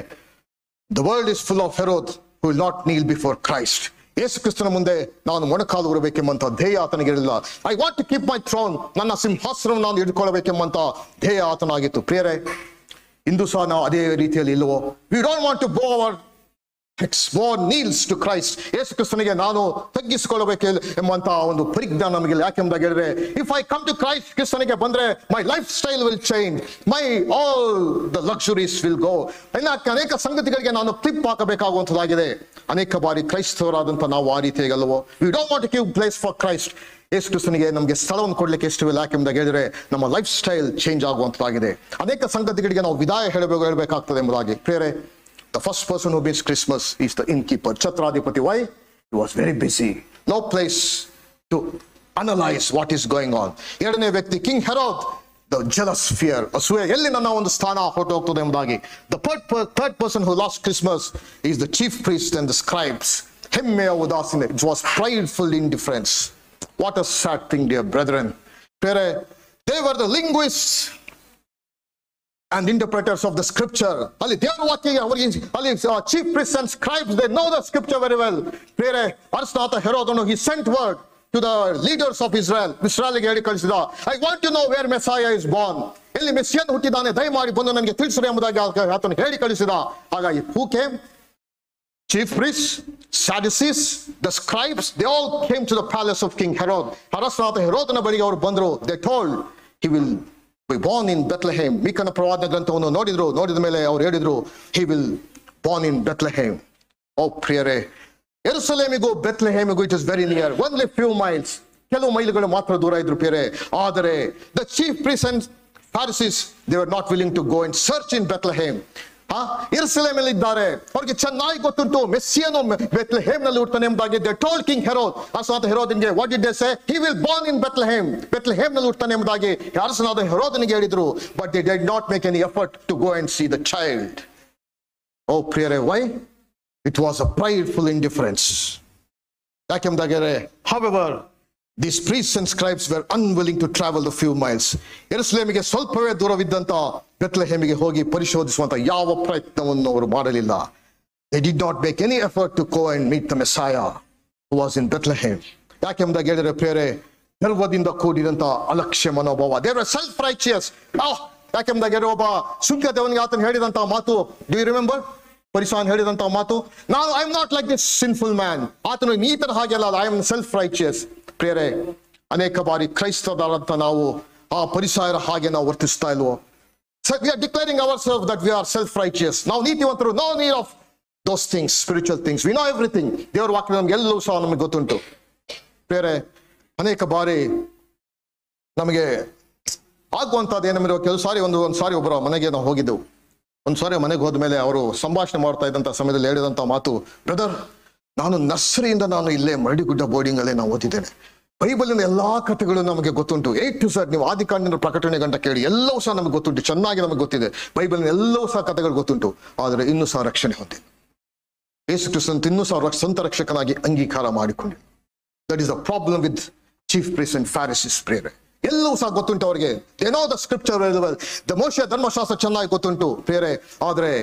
the world is full of Herod who will not kneel before Christ. ಯೇಸು ಕ್ರಿಸ್ತನ ಮುಂದೆ ನಾನು ಮೊಣಕಾಲು ಊರಬೇಕೆಂಬಂತ ಧ್ಯೇಯ ಆತನಿಗೆ ಇರಲಿಲ್ಲ. I want to keep my throne, ನನ್ನ ಸಿಂಹಾಸನವನ್ನು ನಾನು ಹಿಡ್ಕೊಳ್ಬೇಕೆಂಬಂತ ಧ್ಯೇಯ ಆತನಾಗಿತ್ತು. ಪ್ರಿಯರೇ, ಇಂದು ಸಹ ನಾವು ಅದೇ ರೀತಿಯಲ್ಲಿ ಇಲ್ಲವೋ? We don't want to bow our more kneels to Christ. ಯೇಸು ಕ್ರಿಸ್ತನಿಗೆ ನಾನು ತಗ್ಗಿಸಿಕೊಳ್ಳಬೇಕು ಎಂಬಂತ ಒಂದು ಪರಿಜ್ಞಾನ ನಮಗೆ ಯಾಕೆ ಎಂಬುದಾಗಿ ಹೇಳಿದ್ರೆ, if I come to Christ, ಕ್ರಿಸ್ತನಿಗೆ ಬಂದ್ರೆ my lifestyle will change, my all the luxuries will go. ಅನೇಕ ಸಂಗತಿಗಳಿಗೆ ನಾನು ಕ್ಲಿಪ್ ಹಾಕಬೇಕಾಗುವಂತದ್ದಾಗಿದೆ. ಅನೇಕ ಬಾರಿ ಕ್ರೈಸ್ತವರಾದಂತ ನಾವು ಆ ರೀತಿಯಾಗಲ್ವೋ? We don't want to give place for Christ. Yesu ಕ್ರಿಸ್ತನಿಗೆ ನಮಗೆ ಸ್ಥಳವನ್ನು ಕೊಡ್ಲಿಕ್ಕೆ ಇಷ್ಟವಿಲ್ಲ. ಯಾಕೆ ಎಂಬುದಾಗಿ ಹೇಳಿದ್ರೆ, ನಮ್ಮ ಲೈಫ್ ಸ್ಟೈಲ್ ಚೇಂಜ್ ಆಗುವಂತದ್ದಾಗಿದೆ. ಅನೇಕ ಸಂಗತಿಗಳಿಗೆ ನಾವು ವಿದಾಯ ಹೇಳಬೇಕಾಗ್ತದೆ ಎಂಬುದಾಗಿ. ಪ್ರಿಯರೇ, the first person who means Christmas is the innkeeper, ಛತ್ರಾಧಿಪತಿ. Why? He was very busy. No place to analyze what is going on. ಎರಡನೇ ವ್ಯಕ್ತಿ ಕಿಂಗ್ ಹೆರೋದ್, the jealous fear, ಅಸೂಯೆ, ಎಲ್ಲಿ ನನ್ನ ಒಂದು ಸ್ಥಾನ ಹೊರಟು ಹೋಗ್ತದೆ ಎಂಬುದಾಗಿ. The third person who lost Christmas is the chief priest and the scribes. ಹೆಮ್ಮೆಯ ಉದಾಸೀನ. It was prideful indifference. What a sad thing, dear brethren. They were the linguists and interpreters of the scripture. Ali devaru vakya avರಿಗೆ ali chief priests and scribes, they know the scripture very well. Prayere ಅರಸನಾದ ಹೆರೋದನು he sent word to the leaders of Israel. ಇಸ್ರಾಯೇಲಿಗೆ ಹೇಳಿ ಕಳಿಸಿದ, I want to know where Messiah is born. ಎಲ್ಲಿ ಮೆಸ್ಸಿಯನ್ ಹುಟ್ಟಿದ್ದಾನೆ ದಯಮಾಡಿ ಬಂದು ನನಗೆ ತಿಳಿಸಿರಿ ಎಂಬುದಾಗಿ ಆತನು ಹೇಳಿ ಕಳಿಸಿದ. ಹಾಗಾಗಿ who came? Chief priests, Sadducees, the scribes, they all came to the palace of King Herod. ಅರಸನಾದ ಹೆರೋದನ ಬಳಿಗೆ ಅವರು ಬಂದರು. They told he will be born in Bethlehem. ಮೀಕನ ಪ್ರವಾದನ ಗ್ರಂಥವನ್ನು ನೋಡಿದ ಮೇಲೆ ಅವರು ಹೇಳಿದ್ರು he will born in Bethlehem. ಓ ಪ್ರಿಯರೇ, ಯೆರೂಸಲೇಮಿಗೂ ಬೆತ್ಲೆಹೇಮಿಗೂ it is very near, only few miles, ಕೆಲವು ಮೈಲುಗಳು ಮಾತ್ರ ದೂರ ಇದ್ರು ಪ್ರಿಯರೇ. ಆದರೆ the chief priests and Pharisees, they were not willing to go and search in Bethlehem. ಯೆರೂಸಲೇಮಲ್ಲಿ ಇದ್ದಾರೆ, ಅವ್ರಿಗೆ ಚೆನ್ನಾಗಿ ಗೊತ್ತುಂಟು ಮೆಸ್ಸಿಯನು ಬೆತ್ಲೆಹೇಮ್ನಲ್ಲಿ ಹುಟ್ಟುತ್ತಾನೆ ಎಂಬುದಾಗಿ. They told King Herod, ಅರಸನಾದ ಹೆರೋದನಿಗೆ, what did they say? He will born in Bethlehem. ಬೆತ್ಲೆಹೇಮ್ನಲ್ಲಿ ಹುಟ್ಟುತ್ತಾನೆ ಎಂಬುದಾಗಿ ಅರಸನಾದ ಹೆರೋದನಿಗೆ ಹೇಳಿದ್ರು. But they did not make any effort to go and see the child. Oh ಪ್ರಿಯರೇ, why? It was a prideful indifference. ಯಾಕೆಂಬುದಾಗಿದ್ರೆ, however, these priests and scribes were unwilling to travel the few miles. ಯೆರೂಸಲೇಮಿಗೆ ಸ್ವಲ್ಪವೇ ದೂರವಿದ್ದಂತ ಬೆತ್ಲೆಹೇಮಿಗೆ ಹೋಗಿ ಪರಿಶೋಧಿಸುವಂತ ಯಾವ ಪ್ರಯತ್ನವನ್ನು ಅವರು ಮಾಡಲಿಲ್ಲ. They did not make any effort to go and meet the Messiah who was in Bethlehem. ಯಾಕೆಂಬುದಾಗಿ ಹೇಳಿದ್ರೆ ಪ್ರಿಯರೇ, ಗರ್ವದಿಂದ ಕೂಡಿದಂತ ಅಲಕ್ಷ್ಯ ಮನೋಭಾವ. They were self-righteous. ಯಾಕೆಂಬುದಾಗಿ ಹೇಳಿದ್ರೆ, ಒಬ್ಬ ಸುಂಕದವನಿಗೆ ಆತನು ಹೇಳಿದಂತ ಮಾತು, do you remember? ಪರಿಸಾನ್ ಹೇಳಿದಂತ ಮಾತು, ನಾನು I am not like this sinful man. ಆತನು ಈ ತರ ಹಾಗೆ ಅಲ್ಲ, ಐ ಆಮ್ ಸೆಲ್ಫ್ ರೈಚಿಯಸ್. ಪ್ರಿಯರೇ, ಅನೇಕ ಬಾರಿ ಕ್ರೈಸ್ತರಾದಂತ ನಾವು ಆ ಪರಿಸಾಯರ ಹಾಗೆ ನಾವು ವರ್ತಿಸ್ತಾ ಇಲ್ವೋ? We are declaring ourselves that we are self-righteous. ನಾವು ನೀತಿವಂತರು, no need of those things, spiritual things. We know everything. ದೇವರ ವಾಕ್ಯ ನಮ್ಗೆ ಎಲ್ಲವೂ ಸಹ ನಮಗೆ ಗೊತ್ತುಂಟು. ಬೇರೆ ಅನೇಕ ಬಾರಿ ನಮಗೆ ಆಗುವಂತದ್ದು ಏನಂದ್ರೆ, ಕೆಲವು ಸಾರಿ ಒಂದು ಸಾರಿ ಒಬ್ಬರ ಮನೆಗೆ ನಾವು ಹೋಗಿದ್ದೆವು. ಒಂದು ಸಾರಿ ಮನೆಗೆ ಹೋದ್ಮೇಲೆ ಅವರು ಸಂಭಾಷಣೆ ಮಾಡ್ತಾ ಇದ್ದಂತ ಸಮಯದಲ್ಲಿ ಹೇಳಿದಂತ ಮಾತು, ಬ್ರದರ್, ನಾನು ನರ್ಸರಿಯಿಂದ ನಾನು ಇಲ್ಲೇ ಮರಡಿಗುಡ್ಡ ಬೋರ್ಡಿಂಗ್ ಅಲ್ಲೇ ನಾವು ಓದಿದ್ದೇನೆ. ಬೈಬಲಿನ ಎಲ್ಲಾ ಕಥೆಗಳು ನಮಗೆ ಗೊತ್ತುಂಟು, A to Z. ನೀವು ಆದಿಕಾಂಡದಿಂದ ಪ್ರಕಟಣೆ ಗಂಟ ಕೇಳಿ ಎಲ್ಲವೂ ಸಹ ನಮಗೆ ಗೊತ್ತುಂಟು, ಚೆನ್ನಾಗಿ ನಮಗೆ ಗೊತ್ತಿದೆ. ಬೈಬಲಿನ ಎಲ್ಲವೂ ಸಹ ಕಥೆಗಳು ಗೊತ್ತುಂಟು. ಆದರೆ ಇನ್ನೂ ಸಹ ರಕ್ಷಣೆ ಹೊಂದಿದೆ. ಯೇಸು ಕ್ರಿಸ್ತನ ಇನ್ನೂ ಸಹ ಸ್ವಂತ ರಕ್ಷಕನಾಗಿ ಅಂಗೀಕಾರ ಮಾಡಿಕೊಂಡು. That is the problem with chief priest and Pharisees. ಪ್ರೇರೆ ಎಲ್ಲವೂ ಸಹ ಗೊತ್ತುಂಟು ಅವರಿಗೆ. They know the scripture very well. The ಮೋಶೆ ಧರ್ಮಶಾಸ್ತ್ರ ಚೆನ್ನಾಗಿ ಗೊತ್ತುಂಟು ಪ್ರೇರೆ. ಆದರೆ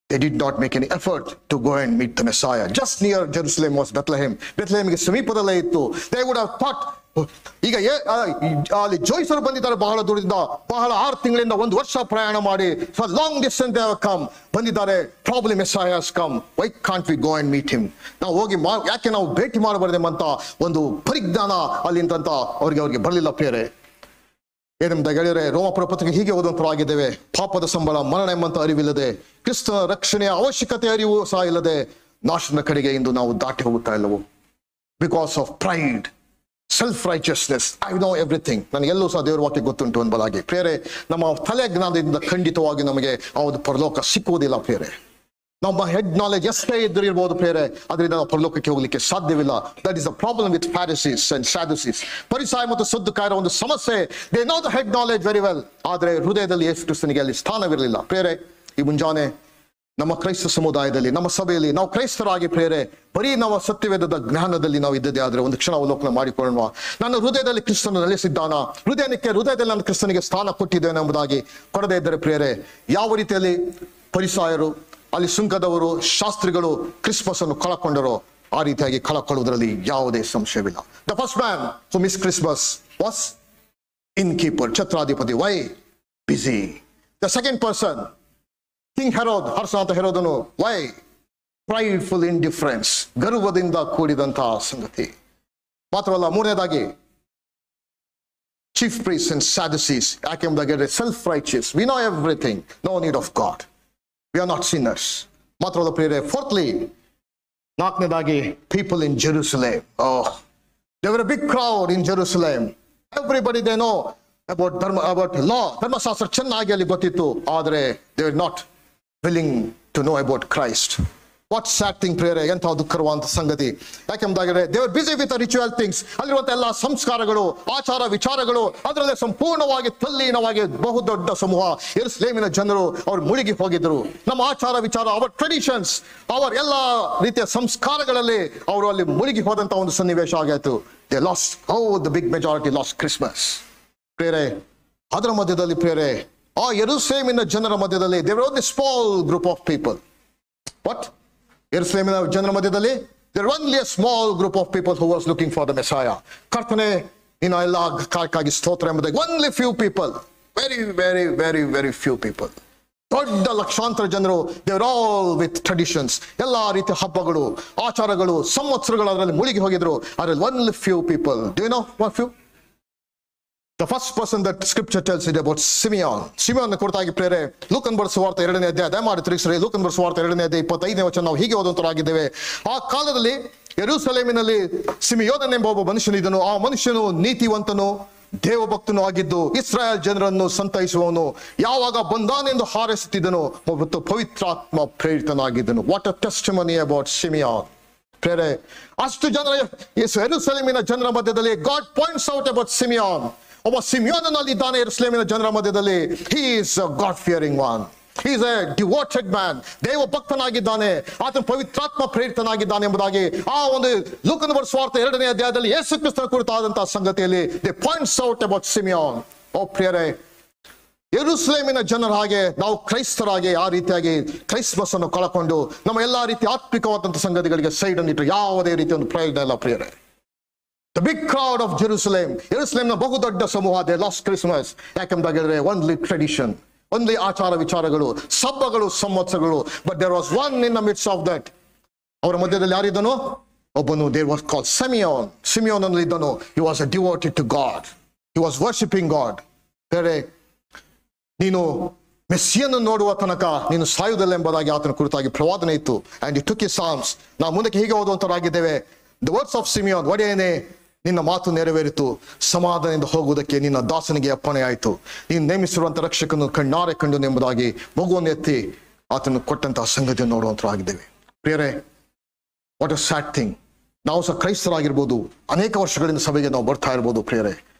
they did not make any effort to go and meet the Messiah. Just near Jerusalem was Bethlehem. ಬೆತ್ಲೆಹೇಮಿಗೆ ಸಮೀಪದಲ್ಲೇ ಇತ್ತು. They would have thought, ಈಗ ಅಲ್ಲಿ ಜೋಯಿಸರು ಬಂದಿದ್ದಾರೆ ಬಹಳ ದೂರದಿಂದ, ಬಹಳ 6 ತಿಂಗಳಿಂದ 1 ವರ್ಷ ಪ್ರಯಾಣ ಮಾಡಿ, for long distance they have come, ಬಂದಿದ್ದಾರೆ. Probably Messiah has come. Why can't we go and meet him? ನಾವು ಹೋಗಿ ಯಾಕೆ ನಾವು ಭೇಟಿ ಮಾಡಬಾರ್ದೇಮಂತ ಒಂದು ಪರಿಜ್ಞಾನ ಅಲ್ಲಿಂತ ಅವ್ರಿಗೆ ಬರಲಿಲ್ಲ ಪ್ರಿಯರೇ. ಏನೆಂಬುದಾಗಿ ಹೇಳಿದರೆ, ರೋಮಾಪುರ ಪತ್ರಿಕೆ ಹೀಗೆ ಓದುವಂತರಾಗಿದ್ದೇವೆ, ಪಾಪದ ಸಂಬಳ ಮರಣ ಎಂಬಂತ ಅರಿವಿಲ್ಲದೆ, ಕ್ರಿಸ್ತನ ರಕ್ಷಣೆಯ ಅವಶ್ಯಕತೆ ಅರಿವು ಸಹ ಇಲ್ಲದೆ ನಾಶನ ಕಡೆಗೆ ಇಂದು ನಾವು ದಾಟಿ ಹೋಗುತ್ತಾ ಇಲ್ಲವೋ? Because of pride, self righteousness. I know everything, ನನಗೆಲ್ಲೂ ಸಹ ದೇವರ ವಾಕ್ಯ ಗೊತ್ತುಂಟು ಎಂಬುದಾಗಿ. ಪ್ರೇರೆ, ನಮ್ಮ ತಲೆ ಜ್ಞಾನದಿಂದ ಖಂಡಿತವಾಗಿ ನಮಗೆ ಆ ಪರಲೋಕ ಸಿಕ್ಕುವುದಿಲ್ಲ ಪ್ರೇರೆ. ನಮ್ಮ ಹೆಡ್ ನಾಲೆಜ್ ಎಷ್ಟೇ ಇದ್ದಿರ್ಬೋದು ಪ್ರೇರೆ, ಅದರಿಂದ ನಾವು ಪರಲೋಕಕ್ಕೆ ಹೋಗ್ಲಿಕ್ಕೆ ಸಾಧ್ಯವಿಲ್ಲ. That is the problem with Pharisees and Sadducees. ಪರಿಸಾಯ ಮತ್ತು ಸದ್ದುಕಾಯರ ಒಂದು ಸಮಸ್ಯೆ. They know the head knowledge very well. ಆದರೆ ಹೃದಯದಲ್ಲಿ ಯೇಸು ಕ್ರಿಸ್ತನಿಗೆ ಅಲ್ಲಿ ಸ್ಥಾನವಿರಲಿಲ್ಲ ಪ್ರೇರೆ. ಈ ಮುಂಜಾನೆ ನಮ್ಮ ಕ್ರೈಸ್ತ ಸಮುದಾಯದಲ್ಲಿ, ನಮ್ಮ ಸಭೆಯಲ್ಲಿ ನಾವು ಕ್ರೈಸ್ತರಾಗಿ ಪ್ರೇರೆ, ಬರೀ ನಾವು ಸತ್ಯವೇದದ ಜ್ಞಾನದಲ್ಲಿ ನಾವು ಇದ್ದದೇ ಆದರೆ ಒಂದು ಕ್ಷಣ ಅವಲೋಕನ ಮಾಡಿಕೊಳ್ಳುವ. ನನ್ನ ಹೃದಯದಲ್ಲಿ ಕ್ರಿಸ್ತನು ನೆಲೆಸಿದ್ದಾನ, ಹೃದಯದಲ್ಲಿ ನಾನು ಕ್ರಿಸ್ತನಿಗೆ ಸ್ಥಾನ ಕೊಟ್ಟಿದ್ದೇನೆ ಎಂಬುದಾಗಿ ಕೊಡದೇ ಇದ್ದರೆ ಪ್ರೇರೆ, ಯಾವ ರೀತಿಯಲ್ಲಿ ಪರಿಸಾಯರು, ಅಲ್ಲಿ ಸುಂಕದವರು, ಶಾಸ್ತ್ರಿಗಳು ಕ್ರಿಸ್ಮಸ್ ಅನ್ನು ಕಳಕೊಂಡರೋ ಆ ರೀತಿಯಾಗಿ ಕಳಕೊಳ್ಳುವುದರಲ್ಲಿ ಯಾವುದೇ ಸಂಶಯವಿಲ್ಲ. The first man who miss Christmas was innkeeper, ಛತ್ರಾಧಿಪತಿ. Why? Busy. The second person, king Herod, ಅರಸನಾದ ಹೆರೋದನು. ವೈ? ಪ್ರೈಡ್ಫುಲ್ ಇಂಡಿಫರೆನ್ಸ್, ಗರ್ವದಿಂದ ಕೂಡಿದಂತಹ ಸಂಗತಿ. ಮಾತ್ರವಲ್ಲ, ಮೂರನೇದಾಗಿ ಚೀಫ್ ಪ್ರೀಸ್ಟ್ ಅಂಡ್ ಸ್ಯಾದುಸೀಸ್. ಯಾಕೆಂಬುದಾಗಿ self righteous. We know everything, no need of God. We are not sinners. ಮಾತ್ರವಲ್ಲ ಪ್ರಿಯರೇ, fourthly, ನಾಲ್ಕನೇದಾಗಿ people in Jerusalem. Oh, there were a big crowd in Jerusalem. Everybody they know about law. ಧರ್ಮಶಾಸ್ತ್ರ ಚೆನ್ನಾಗಿ ಅಲ್ಲಿ ಗೊತ್ತಿತ್ತು. ಆದರೆ they were not willing to know about Christ. What sad thing ಪ್ರಿಯರೇ, ಎಂಥ ದುಃಖರುವಂತ ಸಂಗತಿ. ಯಾಕೆಂಬುದಾಗಿದ್ರೆ they were busy with the ritual things. ಅಲ್ಲಿರುವಂತ ಎಲ್ಲ ಸಂಸ್ಕಾರಗಳು, ಆಚಾರ ವಿಚಾರಗಳು, ಅದರಲ್ಲೇ ಸಂಪೂರ್ಣವಾಗಿ ತಲ್ಲೀನವಾಗಿ ಬಹುದೊಡ್ಡ ಸಮೂಹ ಯೆರೂಸಲೇಮಿನ ಜನರು ಅವರು ಮುಳುಗಿ ಹೋಗಿದ್ರು. ನಮ್ಮ ಆಚಾರ ವಿಚಾರ, ಅವರ್ ಟ್ರೆಡಿಷನ್ಸ್, ಅವರ ಎಲ್ಲ ರೀತಿಯ ಸಂಸ್ಕಾರಗಳಲ್ಲಿ ಅವರು ಅಲ್ಲಿ ಮುಳುಗಿ ಹೋದಂತ ಒಂದು ಸನ್ನಿವೇಶ ಆಗಾಯ್ತು. They lost, the big majority lost Christmas. ಪ್ರಿಯರೇ, ಅದರ ಮಧ್ಯದಲ್ಲಿ ಪ್ರಿಯರೇ, ಆ ಯೆರೂಸಲೇಮಿನ ಜನರ ಮಧ್ಯದಲ್ಲಿ there was a small group of people. What? ಯೆರೂಸಲೇಮಿನ ಜನರ ಮಧ್ಯದಲ್ಲಿ there was only a small group of people who was looking for the Messiah. ಕರ್ತನೇ ನಿನ್ನ ಎಲ್ಲ ಕಾರ್ಯಕ್ಕಾಗಿ ಸ್ತೋತ್ರ ಎಂಬುದಾಗಿ only few people, very few people. ದೊಡ್ಡ ಲಕ್ಷಾಂತರ ಜನರು they were all with traditions, ಎಲ್ಲ ರೀತಿಯ ಹಬ್ಬಗಳು, ಆಚಾರಗಳು, ಸಂವತ್ಸರಗಳು ಅದರಲ್ಲಿ ಮುಳುಗಿ ಹೋಗಿದ್ರು. ಅದರಲ್ಲಿ only few people. Do you know what few? The first person that scripture tells it about Simeon. Simeon ಕುರಿತಾಗಿ ಪ್ರೇರೆ ಲೂಕನ್ ಬರೆದ ಸುವಾರ್ತೆ 2ನೇ ಅಧ್ಯಾಯ ದಯಮಾಡಿ ತಿರುಗಿಸಿರಿ. ಲೂಕನ್ ಬರೆದ ಸುವಾರ್ತೆ 2ನೇ ಅಧ್ಯಾಯ 25ನೇ ವಚನ ನಾವು ಹೀಗೆ ಓದುವಂತರಾಗಿದ್ದೇವೆ. ಆ ಕಾಲದಲ್ಲಿ ಯೆರೂಸಲೇಮಿನಲ್ಲಿ ಸಿಮಿಯೋನನೆಂಬ ಒಬ್ಬ ಮನುಷ್ಯನಿದ್ದನು. ಆ ಮನುಷ್ಯನು ನೀತಿವಂತನು, ದೇವಭಕ್ತನು ಆಗಿದ್ದು ಇಸ್ರಾಯೇಲ್ ಜನರನ್ನು ಸಂತೈಸುವವನು. ಯಾವಾಗ ಬಂದಾನೆಂದು ಹಾರೈಸುತ್ತಿದ್ದನು ಮತ್ತು ಪವಿತ್ರಾತ್ಮ ಪ್ರೇರಿತನಾಗಿದ್ದನು. What a testimony about Simeon. ಪ್ರೇರೆ ಅಷ್ಟು ಜನರ ಯೆರೂಸಲೇಮಿನ ಜನರ ಮಧ್ಯದಲ್ಲಿ God points out about Simeon. ಒಬ್ಬ ಸಿಮಿಯೋನಲ್ಲಿದ್ದಾನೆ ಯೆರೂಸಲೇಮಿನ ಜನರ ಮಧ್ಯದಲ್ಲಿ. He is a God fearing one. He is a devoted man. ದೇವ ಭಕ್ತನಾಗಿದ್ದಾನೆ, ಆತನ ಪವಿತ್ರಾತ್ಮ ಪ್ರೇರಿತನಾಗಿದ್ದಾನೆ ಎಂಬುದಾಗಿ ಆ ಒಂದು ಲೂಕನ ಬರೆದ ಸುವಾರ್ತೆ 2ನೇ ಅಧ್ಯಾಯದಲ್ಲಿ ಯೇಸು ಕ್ರಿಸ್ತನ ಕುರಿತಾದಂತಹ ಸಂಗತಿಯಲ್ಲಿ they points out about Simeon. ಓ ಪ್ರಿಯರೇ, ಯೆರೂಸಲೇಮಿನ ಜನರ ಹಾಗೆ ನಾವು ಕ್ರೈಸ್ತರಾಗಿ ಆ ರೀತಿಯಾಗಿ ಕ್ರೈಸ್ಮಸ್ ಅನ್ನು ಕಳಕೊಂಡು ನಮ್ಮ ಎಲ್ಲಾ ರೀತಿಯ ಆತ್ಮಿಕವಾದಂತಹ ಸಂಗತಿಗಳಿಗೆ ಸೈಡ್ ಅನ್ನು ಯಾವುದೇ ರೀತಿಯ ಒಂದು ಪ್ರಯೋಜನ ಇಲ್ಲ ಪ್ರಿಯರೇ. The big crowd of Jerusalem, ಯೆರೂಸಲೇಮಿನ ಬಹುದೊಡ್ಡ ಸಮೂಹ, they lost Christmas. ಯಾಕೆಂಬುದಾಗಿ ಹೇಳಿದ್ರೆ only tradition, only ಆಚಾರ ವಿಚಾರಗಳು, ಹಬ್ಬಗಳು, ಸಂವತ್ಸರಗಳು. But there was one in the midst of that. ಅವರ ಮಧ್ಯದಲ್ಲಿ ಯಾರಿದ್ದನು? ಒಬ್ಬನು there was called Simeon. Simeon ಅಲ್ಲಿ ಇದ್ದನು. He was a devoted to God. He was worshiping God. ಬೇರೆ ನೀನು ಮೆಸ್ಸಿಯನ್ನು ನೋಡುವ ತನಕ ನೀನು ಸಾಯುವುದಿಲ್ಲ ಎಂಬುದಾಗಿ ಆತನ ಕುರಿತಾಗಿ ಪ್ರವಾದನೆ ಇತ್ತು. And he took his psalms. ನಾವು ಮುಂದಕ್ಕೆ ಹೀಗೆ ಓದುವಂತರಾಗಿದ್ದೇವೆ. The words of Simeon, ಒಡೆಯನೇ ನಿನ್ನ ಮಾತು ನೆರವೇರಿತು, ಸಮಾಧಾನದಿಂದ ಹೋಗುವುದಕ್ಕೆ ನಿನ್ನ ದಾಸನಿಗೆ ಅಪ್ಪಣೆ ಆಯಿತು, ನೀನು ನೇಮಿಸಿರುವಂತ ರಕ್ಷಕನು ಕಣ್ಣಾರೆ ಕಂಡು ಎಂಬುದಾಗಿ ಮಗುವನ್ನು ಎತ್ತಿ ಆತನು ಕೊಟ್ಟಂತಹ ಸಂಗತಿಯನ್ನು ನೋಡುವಂತರಾಗಿದ್ದೇವೆ. ಪ್ರಿಯರೇ, ವಾಟ್ ಅ ಸ್ಯಾಡ್ ಥಿಂಗ್. ನಾವು ಸಹ ಕ್ರೈಸ್ತರಾಗಿರ್ಬೋದು, ಅನೇಕ ವರ್ಷಗಳಿಂದ ಸಭೆಗೆ ನಾವು ಬರ್ತಾ ಇರ್ಬೋದು ಪ್ರಿಯರೇ,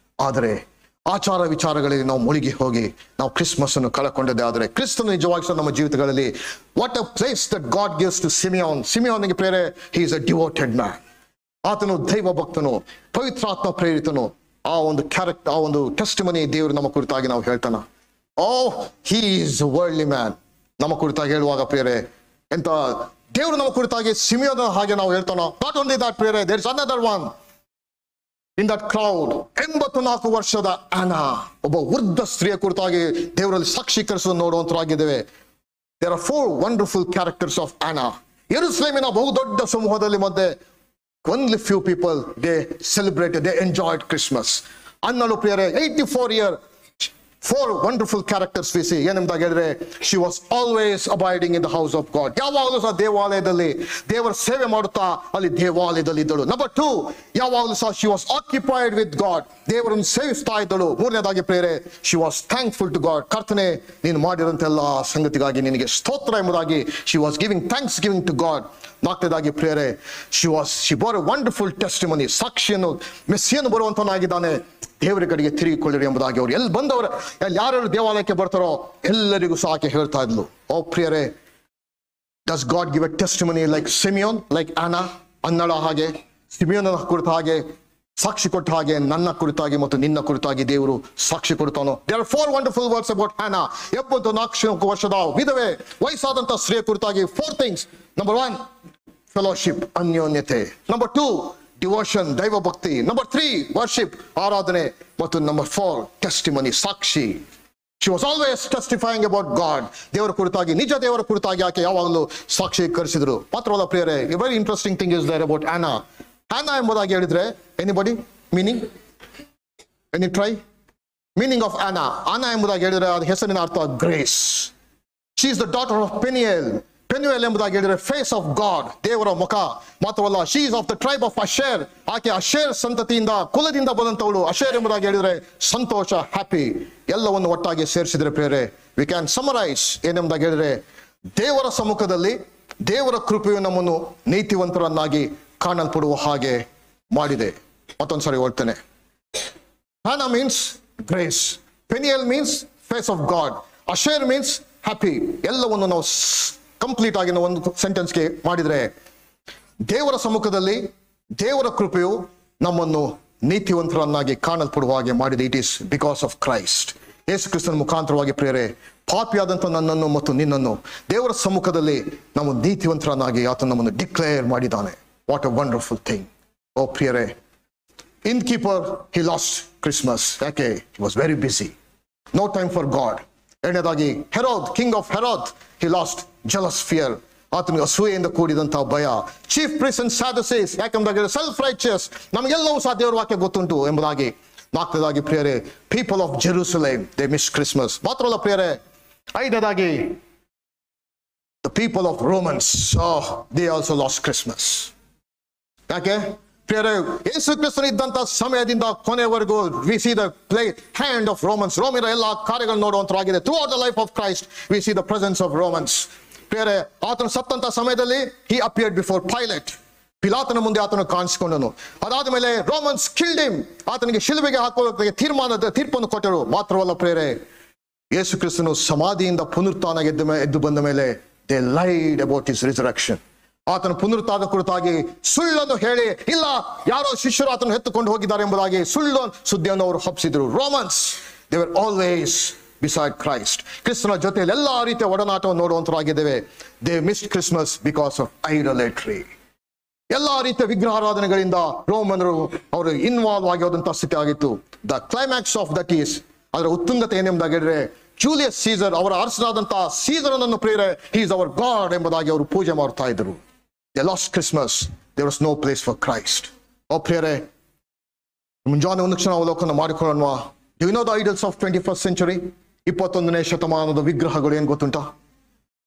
ಆದರೆ ಆಚಾರ ವಿಚಾರಗಳಲ್ಲಿ ನಾವು ಮುಳುಗಿ ಹೋಗಿ ನಾವು ಕ್ರಿಸ್ಮಸ್ ಅನ್ನು ಕಳಕೊಂಡದ್ದೇ ಆದರೆ ಕ್ರಿಸ್ತನು ನಿಜವಾಗಿ ಸಹ ನಮ್ಮ ಜೀವಿತಗಳಲ್ಲಿ what a place that God gives to Simeon. ಸಿಮಿಯೋನಿಗೆ ಪ್ರಿಯರೇ, he is a devoted man. ಆತನು ದೈವ ಭಕ್ತನು, ಪವಿತ್ರಾತ್ಮ ಪ್ರೇರಿತನು. ಆ ಒಂದು ಕ್ಯಾರೆಕ್ಟರ್, ಆ ಒಂದು ಟೆಸ್ಟಿಮನಿ ದೇವರು ನಮ್ಮ ಕುರಿತಾಗಿ ನಾವು ಹೇಳ್ತಾನ. ಓ ಹಿ ಈಸ್ ವರ್ಲ್ಡ್ಲಿ ಮ್ಯಾನ್. ನಮ್ಮ ಕುರಿತಾಗಿ ಹೇಳುವಾಗ ಪ್ರಿಯರೇ, ಎಂತ ದೇವರು ನಮ್ಮ ಕುರಿತಾಗಿ ಸಿಮಿಯೋನ ಹಾಗೆ ನಾವು ಹೇಳ್ತಾನ. ನಾಟ್ ಓನ್ಲಿ ದಟ್ ಪ್ರಿಯರೇ, there is another one in that crowd. 84 ವರ್ಷದ ಆನಾ, ಒಬ್ಬ ವೃದ್ಧ ಸ್ತ್ರೀಯ ಕುರಿತಾಗಿ ದೇವರಲ್ಲಿ ಸಾಕ್ಷೀಕರಿಸುವ ನೋಡುವಂತರಾಗಿದ್ದೇವೆ. There are 4 wonderful characters of Anna. ಯೆರೂಸಲೇಮಿನ ಬಹುದೊಡ್ಡ ಸಮೂಹದಲ್ಲಿ ಮಧ್ಯೆ only few people they celebrated, they enjoyed Christmas. Annalu priyare 84 year, 4 wonderful characters we see. ಏನಂತ ಹೇಳಿದ್ರೆ, she was always abiding in the house of God. ಯಾವಾಗಲೂ ಸಹ ದೇವಾಲಯದಲ್ಲಿ ದೇವರ ಸೇವೆ ಮಾಡುತ್ತಾ ಅಲ್ಲಿ ದೇವಾಲಯದಲ್ಲಿ ಇದ್ದಳು. Number 2, ಯಾವಾಗಲೂ ಸಹ she was occupied with God. ದೇವರನ್ನು ಸೇವಿಸ್ತಾ ಇದ್ದಳು. ಮೂರನೇದಾಗಿ ಪ್ರಿಯರೇ, she was thankful to God. ಕರ್ತನೇ, ನೀನು ಮಾಡಿದಂತ ಎಲ್ಲ ಸಂಗತಿಗಾಗಿ ನಿನಗೆ ಸ್ತೋತ್ರ ಎಂಬುದಾಗಿ she was giving thanksgiving to God. ನಾಲ್ಕನೇದಾಗಿ ಪ್ರಿಯರೇ, she bore a wonderful testimony. ಸಾಕ್ಷಿಯನ್ನು, ಮೆಸ್ಸಿಯನ್ನು ಬರುವಂತನಾಗಿದ್ದಾನೆ, ದೇವರ ಕಡೆಗೆ ತಿರುಗಿಕೊಳ್ಳಿರಿ ಎಂಬುದಾಗಿ ಅವರು ಎಲ್ಲಿ ಬಂದವರು ಯಾರು ದೇವಾಲಯಕ್ಕೆ ಬರ್ತಾರೋ ಎಲ್ಲರಿಗೂ ಸಹ ಆಕೆ ಹೇಳ್ತಾ ಇದ್ಲು. ಓ ಪ್ರಿಯರೇ, does God give a testimony like Simeon, like Anna? ಅನ್ನಳ ಹಾಗೆ, ಸಿಮಿಯೋನ ಕುರಿತ ಹಾಗೆ ಸಾಕ್ಷಿ ಕೊಟ್ಟ ಹಾಗೆ ನನ್ನ ಕುರಿತಾಗಿ ಮತ್ತು ನಿನ್ನ ಕುರಿತಾಗಿ ದೇವರು ಸಾಕ್ಷಿ ಕೊಡ್ತಾನೋ. There are 4 wonderful words about Anna. 74 ವರ್ಷದ ವಿಧವೆ ವಯಸ್ಸಾದಂತ ಸ್ತ್ರೀಯ ಕುರಿತಾಗಿ 4 ಥಿಂಗ್ಸ್. ನಂಬರ್ 1, ಫೆಲೋಶಿಪ್, ಅನ್ಯೋನ್ಯತೆ. ನಂಬರ್ 2, ಡಿವೋಷನ್, ದೈವ ಭಕ್ತಿ. ನಂಬರ್ 3, ವರ್ಷಿಪ್, ಆರಾಧನೆ. ಮತ್ತು ನಂಬರ್ 4, ಟೆಸ್ಟಿಮನಿ, ಸಾಕ್ಷಿ. She was always testifying about God. ದೇವರ ಕುರಿತಾಗಿ, ನಿಜ ದೇವರ ಕುರಿತಾಗಿ ಆಕೆ ಯಾವಾಗಲೂ ಸಾಕ್ಷೀಕರಿಸಿದ್ರು. ಮಾತ್ರವಲ್ಲ ಪ್ರಿಯರೇ, a very interesting thing is there about Anna. Anna ಎಂಬುದಾಗಿ ಹೇಳಿದ್ರೆ, anybody meaning? Any try meaning of Anna? Anna ಎಂಬುದಾಗಿ ಹೇಳಿದ್ರೆ ಅದು ಹೆಸರಿನ ಅರ್ಥ grace. She is the daughter of Peniel. Penuel ಎಂಬುದಾಗಿ ಹೇಳಿದ್ರೆ ಫೇಸ್ ಆಫ್ ಗಾಡ್, ದೇವರ ಮುಖ. ಮಾತ್ರವಲ್ಲ, she is of the tribe of Asher. ಆಕೆ ಅಶೇರ್ ಸಂತತಿಯಿಂದ, ಕುಲದಿಂದ ಬಂದಂತವಳು. ಅಶೇರ್ ಎಂಬುದಾಗಿ ಹೇಳಿದ್ರೆ ಸಂತೋಷ, ಹ್ಯಾಪಿ. ಎಲ್ಲವನ್ನು ಒಟ್ಟಾಗಿ ಸೇರಿಸಿದ್ರೆ ಪ್ರಿಯರೇ, ವಿ ಕ್ಯಾನ್ ಸಮರೈಸ್ ಏನೆಂಬುದಾಗಿ ಹೇಳಿದ್ರೆ, ದೇವರ ಸಮ್ಮುಖದಲ್ಲಿ ದೇವರ ಕೃಪೆಯು ನಮ್ಮನ್ನು ನೀತಿವಂತರನ್ನಾಗಿ ಕಾಣಲ್ಪಡುವ ಹಾಗೆ ಮಾಡಿದೆ. ಮತ್ತೊಂದ್ಸರಿ ಹೇಳ್ತೇನೆ. Hannah means grace. Peniel means face of God. Asher means happy. ಎಲ್ಲವನ್ನು ನಾವು ಕಂಪ್ಲೀಟ್ ಆಗಿ ಒಂದು ಸೆಂಟೆನ್ಸ್ಗೆ ಮಾಡಿದ್ರೆ, ದೇವರ ಸಮ್ಮುಖದಲ್ಲಿ ದೇವರ ಕೃಪೆಯು ನಮ್ಮನ್ನು ನೀತಿವಂತರನ್ನಾಗಿ ಕಾಣಲ್ಪಡುವ ಹಾಗೆ ಮಾಡಿದೆ. It is because of Christ. ಯೇಸು ಕ್ರಿಸ್ತನ ಮುಖಾಂತರವಾಗಿ ಪ್ರಿಯರೇ, ಪಾಪಿಯಾದಂಥ ನನ್ನನ್ನು ಮತ್ತು ನಿನ್ನನ್ನು ದೇವರ ಸಮ್ಮುಖದಲ್ಲಿ ನಾವು ನೀತಿವಂತರನ್ನಾಗಿ ಆತನು ನಮ್ಮನ್ನು ಡಿಕ್ಲೇರ್ ಮಾಡಿದ್ದಾನೆ. What a wonderful thing. ಓ ಪ್ರಿಯರೇ, innkeeper he lost Christmas. ಯಾಕೆ? He was very busy, no time for God. ಎರಡನೇದಾಗಿ Herod, king of Herod, he lost jealous fear. ಆತನಿಗೆ ಅಸೂಯೆಯಿಂದ ಕೂಡಿದಂತಹ ಭಯ. ಚೀಫ್ ಪ್ರೀಸ್ಟ್ ಅಂಡ್ ಸ್ಯಾಡುಸೀಸ್, ಯಾಕೆಂದ್ರೆ ಸೆಲ್ಫ್ ರೈಚಿಯಸ್, ನಮಗೆಲ್ಲವೂ ಸಹ ದೇವರ ವಾಕ್ಯ ಗೊತ್ತುಂಟು ಎಂಬುದಾಗಿ. ನಾಲ್ಕನೇದಾಗಿ ಪ್ರಿಯರೇ, people of Jerusalem they miss Christmas. ಮಾತ್ರವಲ್ಲ ಪ್ರಿಯರೇ, ಐದನೇದಾಗಿ the people of Romans they also lost Christmas. ಯಾಕೆ ಪ್ರಿಯರೇ? ಯೇಸು ಕ್ರಿಸ್ತನ ಇದ್ದಂತ ಸಮಯದಿಂದ ಕೊನೆವರೆಗೂ we see the play hand of Romans. ರೋಮಿನ ಎಲ್ಲ ಕಾರ್ಯಗಳು ನೋಡುವಂತರಾಗಿದೆ. Throughout the life of Christ we see the presence of Romans. ಪ್ರಿಯರೇ, ಆತನು ಸತ್ತಂತ ಸಮಯದಲ್ಲಿ ಹಿ ಅಪಿಯರ್ಡ್ ಬಿಫೋರ್ ಪೈಲಟ್. ಪಿಲಾತನ ಮುಂದೆ ಆತನು ಕಾಣಿಸಿಕೊಂಡನು. ಅದಾದ ಮೇಲೆ ರೋಮನ್ಸ್ ಕಿಲ್ಡ್ ಹಿಮ್. ಆತನಿಗೆ ಶಿಲುಬೆಗೆ ಹಾಕುವ ತೀರ್ಪನ್ನು ಕೊಟ್ಟರು. ಮಾತ್ರವಲ್ಲ ಪ್ರಿಯರೇ, ಯೇಸು ಕ್ರಿಸ್ತನು ಸಮಾಧಿಯಿಂದ ಪುನರುತ್ಥಾನ ಎದ್ದು ಬಂದ ಮೇಲೆ ದೇ ಲೈಡ್ ಅಬೌಟ್ ಹಿಸ್ ರಿಸರೆಕ್ಷನ್. ಆತನ ಪುನರುತ್ಥಾನ ಕುರಿತಾಗಿ ಸುಳ್ಳನ್ನು ಹೇಳಿ, ಇಲ್ಲ ಯಾರೋ ಶಿಷ್ಯರು ಆತನು ಎತ್ತುಕೊಂಡು ಹೋಗಿದ್ದಾರೆ ಎಂಬುದಾಗಿ ಸುಳ್ಳು ಸುದ್ದಿಯನ್ನು ಅವರು ಹಬ್ಬಿಸಿದ್ರು. Romans they were always beside Christ. ಕ್ರಿಸ್ತನ ಜೊತೆಯಲ್ಲಿ ಎಲ್ಲಾ ರೀತಿಯ ಒಡನಾಟವನ್ನು ನೋಡುವಂತರಾಗಿದ್ದೇವೆ. They missed Christmas because of idolatry. ಎಲ್ಲಾ ರೀತಿಯ ವಿಗ್ರಹಾರಾಧನೆಗಳಿಂದ ರೋಮನರು ಅವರು ಇನ್ವಾಲ್ವ್ ಆಗಿರುವಂತಹ ಸ್ಥಿತಿ ಆಗಿತ್ತು. The climax of that is, ಅದರ ಉತ್ತುಂಗತೆ ಏನೆಂಬುದಾಗಿದ್ರೆ, ಜೂಲಿಯಸ್ ಸೀಸರ್, ಅವರ ಅರಸನಾದಂತಹ ಸೀಸರನನ್ನು ಪ್ರಿಯರೇ, ಹಿ ಇಸ್ ಅವರ್ ಗಾಡ್ ಎಂಬುದಾಗಿ ಅವರು ಪೂಜೆ ಮಾಡ್ತಾ ಇದ್ರು. They lost Christmas, there was no place for Christ. ಓ ಪ್ರಿಯರೇ, ಮುಂಜಾನೆ ಒಂದು ಕ್ಷಣ ಅವಲೋಕನ ಮಾಡಿಕೊಳ್ಳೋಣ. Do you know the idols of 21st century? 21ನೇ ಶತಮಾನದ ವಿಗ್ರಹಗಳು ಏನ್ ಗೊತ್ತುಂಟ?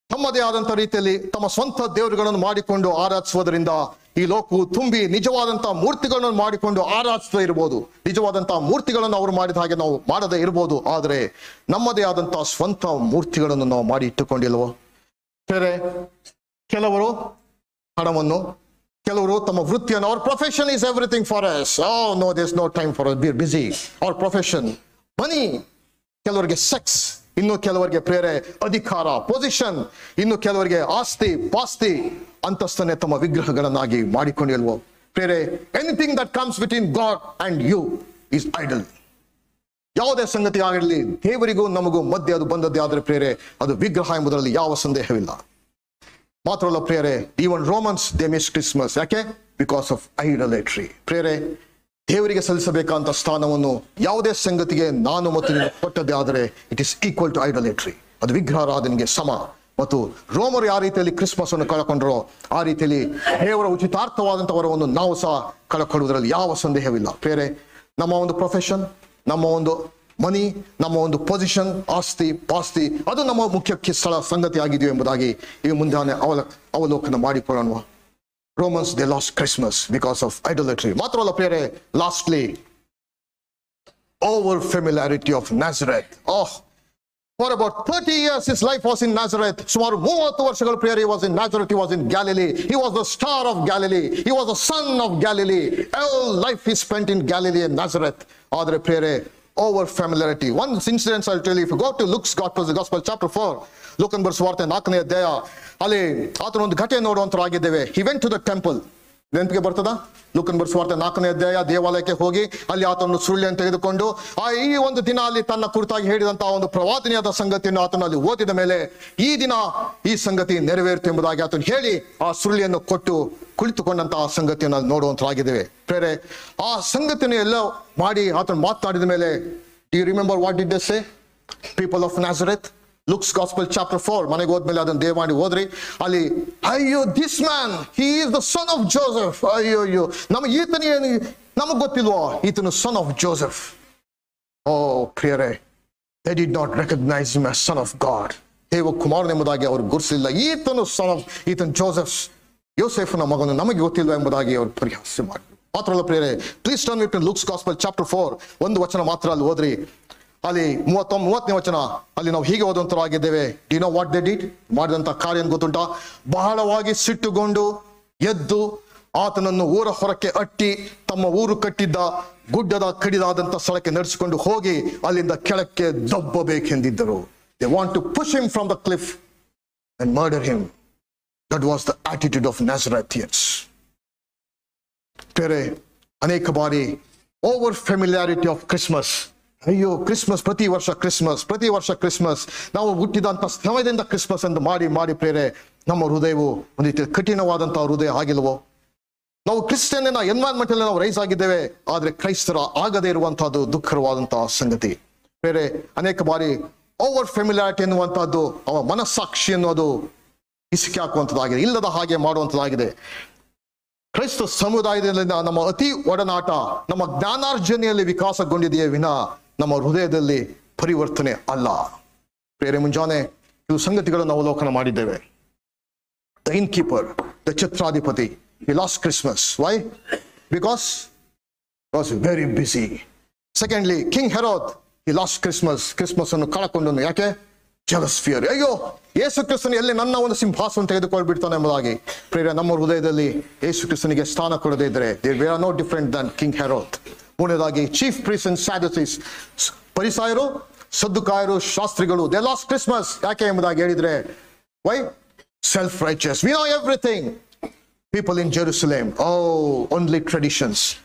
ತಮ್ಮದೇ ಆದಂಥ ರೀತಿಯಲ್ಲಿ ತಮ್ಮ ಸ್ವಂತ ದೇವರುಗಳನ್ನು ಮಾಡಿಕೊಂಡು ಆರಾಧಿಸುವುದರಿಂದ ಈ ಲೋಕವು ತುಂಬಿ ನಿಜವಾದಂತಹ ಮೂರ್ತಿಗಳನ್ನು ಮಾಡಿಕೊಂಡು ಆರಾಧಿಸ್ತಾ ಇರ್ಬೋದು. ನಿಜವಾದಂತಹ ಮೂರ್ತಿಗಳನ್ನು ಅವರು ಮಾಡಿದ ಹಾಗೆ ನಾವು ಮಾಡದೇ ಇರ್ಬೋದು. ಆದರೆ ನಮ್ಮದೇ ಆದಂತಹ ಸ್ವಂತ ಮೂರ್ತಿಗಳನ್ನು ನಾವು ಮಾಡಿ ಇಟ್ಟುಕೊಂಡಿಲ್ವೋ? ಬೇರೆ ಕೆಲವರು ಹಣವನ್ನು, ಕೆಲವರು ತಮ್ಮ ವೃತ್ತಿಯನ್ನು, our profession is everything for us. No there is no time for us, be busy. Our profession, money. ಕೆಲವರಿಗೆ ಸೆಕ್ಸ್, ಇನ್ನು ಕೆಲವರಿಗೆ ಪ್ರೇರೆ ಅಧಿಕಾರ, ಪೊಸಿಷನ್, ಇನ್ನು ಕೆಲವರಿಗೆ ಆಸ್ತಿ ಪಾಸ್ತಿ ಅಂತಸ್ತನ್ನೇ ತಮ್ಮ ವಿಗ್ರಹಗಳನ್ನಾಗಿ ಮಾಡಿಕೊಂಡಿಲ್ವೋ? ಪ್ರೇರೆ, anything that comes between God and you is idol. ಯಾವುದೇ ಸಂಗತಿ ಆಗಿರಲಿ, ದೇವರಿಗೂ ನಮಗೂ ಮಧ್ಯೆ ಅದು ಬಂದದ್ದೇ ಆದರೆ ಪ್ರೇರೆ ಅದು ವಿಗ್ರಹ ಎಂಬುದರಲ್ಲಿ ಯಾವ ಸಂದೇಹವಿಲ್ಲ. ಮಾತ್ರವಲ್ಲ ಪ್ರೇರೆ, even Romans they miss Christmas. ಯಾಕೆ? Because of idolatry. ಪ್ರೇರೆ, ದೇವರಿಗೆ ಸಲ್ಲಿಸಬೇಕಂತ ಸ್ಥಾನವನ್ನು ಯಾವುದೇ ಸಂಗತಿಗೆ ನಾನು ಮತ್ತು ನೀವು ಕೊಟ್ಟದ್ದೇ ಆದರೆ ಇಟ್ ಇಸ್ ಈಕ್ವಲ್ ಟು ಐಡಲೇಟ್ರಿ. ಅದು ವಿಗ್ರಹಾರಾಧನೆಗೆ ಸಮ. ಮತ್ತು ರೋಮರು ಯಾವ ರೀತಿಯಲ್ಲಿ ಕ್ರಿಸ್ಮಸ್ ಅನ್ನು ಕಳಕೊಂಡ್ರೋ ಆ ರೀತಿಯಲ್ಲಿ ದೇವರ ಉಚಿತಾರ್ಥವಾದಂಥ ವರವನ್ನು ನಾವು ಸಹ ಕಳಕೊಳ್ಳುವುದರಲ್ಲಿ ಯಾವ ಸಂದೇಹವಿಲ್ಲ. ಬೇರೆ ನಮ್ಮ ಒಂದು ಪ್ರೊಫೆಷನ್, ನಮ್ಮ ಒಂದು ಮನಿ, ನಮ್ಮ ಒಂದು ಪೊಸಿಷನ್, ಆಸ್ತಿ ಪಾಸ್ತಿ, ಅದು ನಮ್ಮ ಮುಖ್ಯ ಸಂಗತಿ ಆಗಿದೆಯೋ ಎಂಬುದಾಗಿ ಈ ಮುಂಜಾನೆ ಅವಲೋಕನ ಮಾಡಿಕೊಳ್ಳೋಣ. Romans, they lost Christmas because of idolatry. ಮಾತ್ರವಲ್ಲ ಪ್ರಿಯರೇ, lastly over familiarity of Nazareth. For about 30 years his life was in Nazareth. ಸುಮಾರು 30 ವರ್ಷಗಳು ಪ್ರಿಯರೇ he was in Nazareth, he was in Galilee. He was the star of Galilee. He was the son of Galilee. All life he spent in Galilee and Nazareth. ಆದರೆ ಪ್ರಿಯರೇ, over familiarity. One incident I'll tell you. If you go to Luke's Gospel chapter 4, ಲೂಕನ ಬರೆಸುವಾರ್ತೆ 4ನೇ ಅಧ್ಯಾಯ, ಅಲ್ಲಿ ಆತನ ಒಂದು ಘಟನೆ ನೋಡುವಂತರಾಗಿದ್ದೇವೆ. He went to the temple. ನೆನಪಿಗೆ ಬರ್ತದ? ಲೂಕನ ಬರೆಸುವಾರ್ತೆ 4ನೇ ಅಧ್ಯಾಯ, ದೇವಾಲಯಕ್ಕೆ ಹೋಗಿ ಅಲ್ಲಿ ಆತನ ಸುರುಳಿಯನ್ನು ತೆಗೆದುಕೊಂಡು ಈ ಒಂದು ದಿನ ಅಲ್ಲಿ ತನ್ನ ಕುರಿತಾಗಿ ಹೇಳಿದಂತಹ ಒಂದು ಪ್ರವಾದನೆಯಾದ ಸಂಗತಿಯನ್ನು ಆತನ ಅಲ್ಲಿ ಓದಿದ ಮೇಲೆ ಈ ದಿನ ಈ ಸಂಗತಿ ನೆರವೇರಿತು ಎಂಬುದಾಗಿ ಆತನು ಹೇಳಿ ಆ ಸುರುಳಿಯನ್ನು ಕೊಟ್ಟು ಕುಳಿತುಕೊಂಡಂತಹ ಸಂಗತಿಯನ್ನು ಅಲ್ಲಿ ನೋಡುವಂತರಾಗಿದ್ದೇವೆ. ಬೇರೆ ಆ ಸಂಗತಿಯನ್ನು ಎಲ್ಲ ಮಾಡಿ ಆತನು ಮಾತನಾಡಿದ ಮೇಲೆ, do you remember what did they say? People of Nazareth. Luke's Gospel chapter 4, ಮನೆಗೆ ಹೋದ್ಮೇಲೆ ಅದನ್ನು ದಯಮಾಡಿ ಓದ್ರಿ. ಅಲ್ಲಿ ಅಯ್ಯೋ this man, he is the son of Joseph. ಅಯ್ಯೋ ನಮಗೆ ಈತನೇ ನಮಗೆ ಗೊತ್ತಿಲ್ವೋ ಈತನು ಸನ್ ಆಫ್ ಜೋಸೆಫ್. ಓ ಪ್ರಿಯರೇ, they did not recognize him as son of God. ದೇವ ಕುಮಾರನ್ ಎಂಬುದಾಗಿ ಅವರು ಗುರುತಿಸಲಿಲ್ಲ. ಈತನು ಜೋಸೆಫ್, ಯೋಸೆಫನ ಮಗನು, ನಮಗೆ ಗೊತ್ತಿಲ್ವ ಎಂಬುದಾಗಿ ಅವರು ಪರಿಹಾಸ ಮಾಡಿದ್ರು. ಮಾತ್ರವಲ್ಲ ಪ್ರಿಯರೇ, please turn with looks gospel chapter 4, ಒಂದು ವಚನ ಮಾತ್ರ ಅಲ್ಲಿ ಓದ್ರಿ. ಅಲ್ಲಿ 30ನೇ ವಚನ ಅಲ್ಲಿ ನಾವು ಹೀಗೆ ಓದುವಂತರಾಗಿದ್ದೇವೆ. Do know what they did? ಮಾಡಿದಂತ ಕಾರ್ಯ ಗೊತ್ತುಂಟ? ಬಹಳವಾಗಿ ಸಿಟ್ಟುಗೊಂಡು ಎದ್ದು ಆತನನ್ನು ಊರ ಹೊರಕ್ಕೆ ಅಟ್ಟಿ ತಮ್ಮ ಊರು ಕಟ್ಟಿದ್ದ ಗುಡ್ಡದ ಕಡಿದಾದಂತ ಸ್ಥಳಕ್ಕೆ ನಡೆಸಿಕೊಂಡು ಹೋಗಿ ಅಲ್ಲಿಂದ ಕೆಳಕ್ಕೆ ದಬ್ಬಬೇಕೆಂದಿದ್ದರು. They want to push him from the cliff and murder him. That was the attitude of Nazarethians. ಬೇರೆ ಅನೇಕ ಬಾರಿ ಓವರ್ ಫೆಮಿಲಿಯಾರಿಟಿ ಆಫ್ ಕ್ರಿಸ್ಮಸ್ ಅಯ್ಯೋ ಕ್ರಿಸ್ಮಸ್, ಪ್ರತಿ ವರ್ಷ ಕ್ರಿಸ್ಮಸ್, ನಾವು ಹುಟ್ಟಿದಂತ ಸಮಯದಿಂದ ಕ್ರಿಸ್ಮಸ್ ಎಂದು ಮಾಡಿ ಮಾಡಿ ಪ್ರೇರೆ ನಮ್ಮ ಹೃದಯವು ಒಂದು ರೀತಿ ಕಠಿಣವಾದಂತಹ ಹೃದಯ ಆಗಿಲ್ವೋ? ನಾವು ಕ್ರಿಶ್ಚಿಯನ್ ಎನ್ವೈರನ್ಮೆಂಟ್ ಅಲ್ಲಿ ನಾವು ರೈಸ್ ಆಗಿದ್ದೇವೆ, ಆದ್ರೆ ಕ್ರೈಸ್ತರ ಆಗದೇ ಇರುವಂತಹದ್ದು ದುಃಖರವಾದಂತಹ ಸಂಗತಿ. ಬೇರೆ ಅನೇಕ ಬಾರಿ ಓವರ್ ಫೆಮಿಲಿಯಾರಿಟಿ ಎನ್ನುವಂತಹದ್ದು ಅವರ ಮನಸ್ಸಾಕ್ಷಿ ಅನ್ನೋದು ಹಿಸಿಕೆ ಹಾಕುವಂಥದ್ದಾಗಿದೆ, ಇಲ್ಲದ ಹಾಗೆ ಮಾಡುವಂಥದ್ದಾಗಿದೆ. ಕ್ರೈಸ್ತ ಸಮುದಾಯದಿಂದ ನಮ್ಮ ಅತಿ ಒಡನಾಟ ನಮ್ಮ ಜ್ಞಾನಾರ್ಜನೆಯಲ್ಲಿ ವಿಕಾಸಗೊಂಡಿದೆಯೇ ವಿನ ನಮ್ಮ ಹೃದಯದಲ್ಲಿ ಪರಿವರ್ತನೆ ಅಲ್ಲ. ಬೇರೆ ಮುಂಜಾನೆ ಇವು ಸಂಗತಿಗಳನ್ನು ಅವಲೋಕನ ಮಾಡಿದ್ದೇವೆ. ದ ಇನ್ ಕೀಪರ್, ದ ಛತ್ರಾಧಿಪತಿ, he lost Christmas. Why? Because he was very busy. Secondly, King Herod, he lost Christmas ಅನ್ನು ಕಳಕೊಂಡನು. ಯಾಕೆ? jealous fear. ಅಯ್ಯೋ ಯೇಸು ಕ್ರಿಸ್ತನು ಎಲ್ಲಿ ನನ್ನ ಒಂದು ಸಿಂಹಾಸನ ತೆಗೆದುಕೊಳ್ಬಿಡ್ತಾನೆ ಎಂಬುದಾಗಿ. ಪ್ರಿಯರೇ, ನಮ್ಮ ಹೃದಯದಲ್ಲಿ ಯೇಸು ಕ್ರಿಸ್ತನಿಗೆ ಸ್ಥಾನ ಕೊಡದೇ ಇದ್ದರೆ we are no different than King Herod. ಮೂರನೇದಾಗಿ ಚೀಫ್ ಪ್ರೀಸ್ಟ್ ಅಂಡ್ ಸ್ಯಾಡುಸೀಸ್, ಪರಿಸಾಯರು, ಸದ್ದುಕಾಯರು, ಶಾಸ್ತ್ರಿಗಳು, they lost Christmas. ಯಾಕೆ ಎಂಬುದಾಗಿ ಹೇಳಿದ್ರೆ why? self righteous, we know everything. People in Jerusalem, oh, only traditions.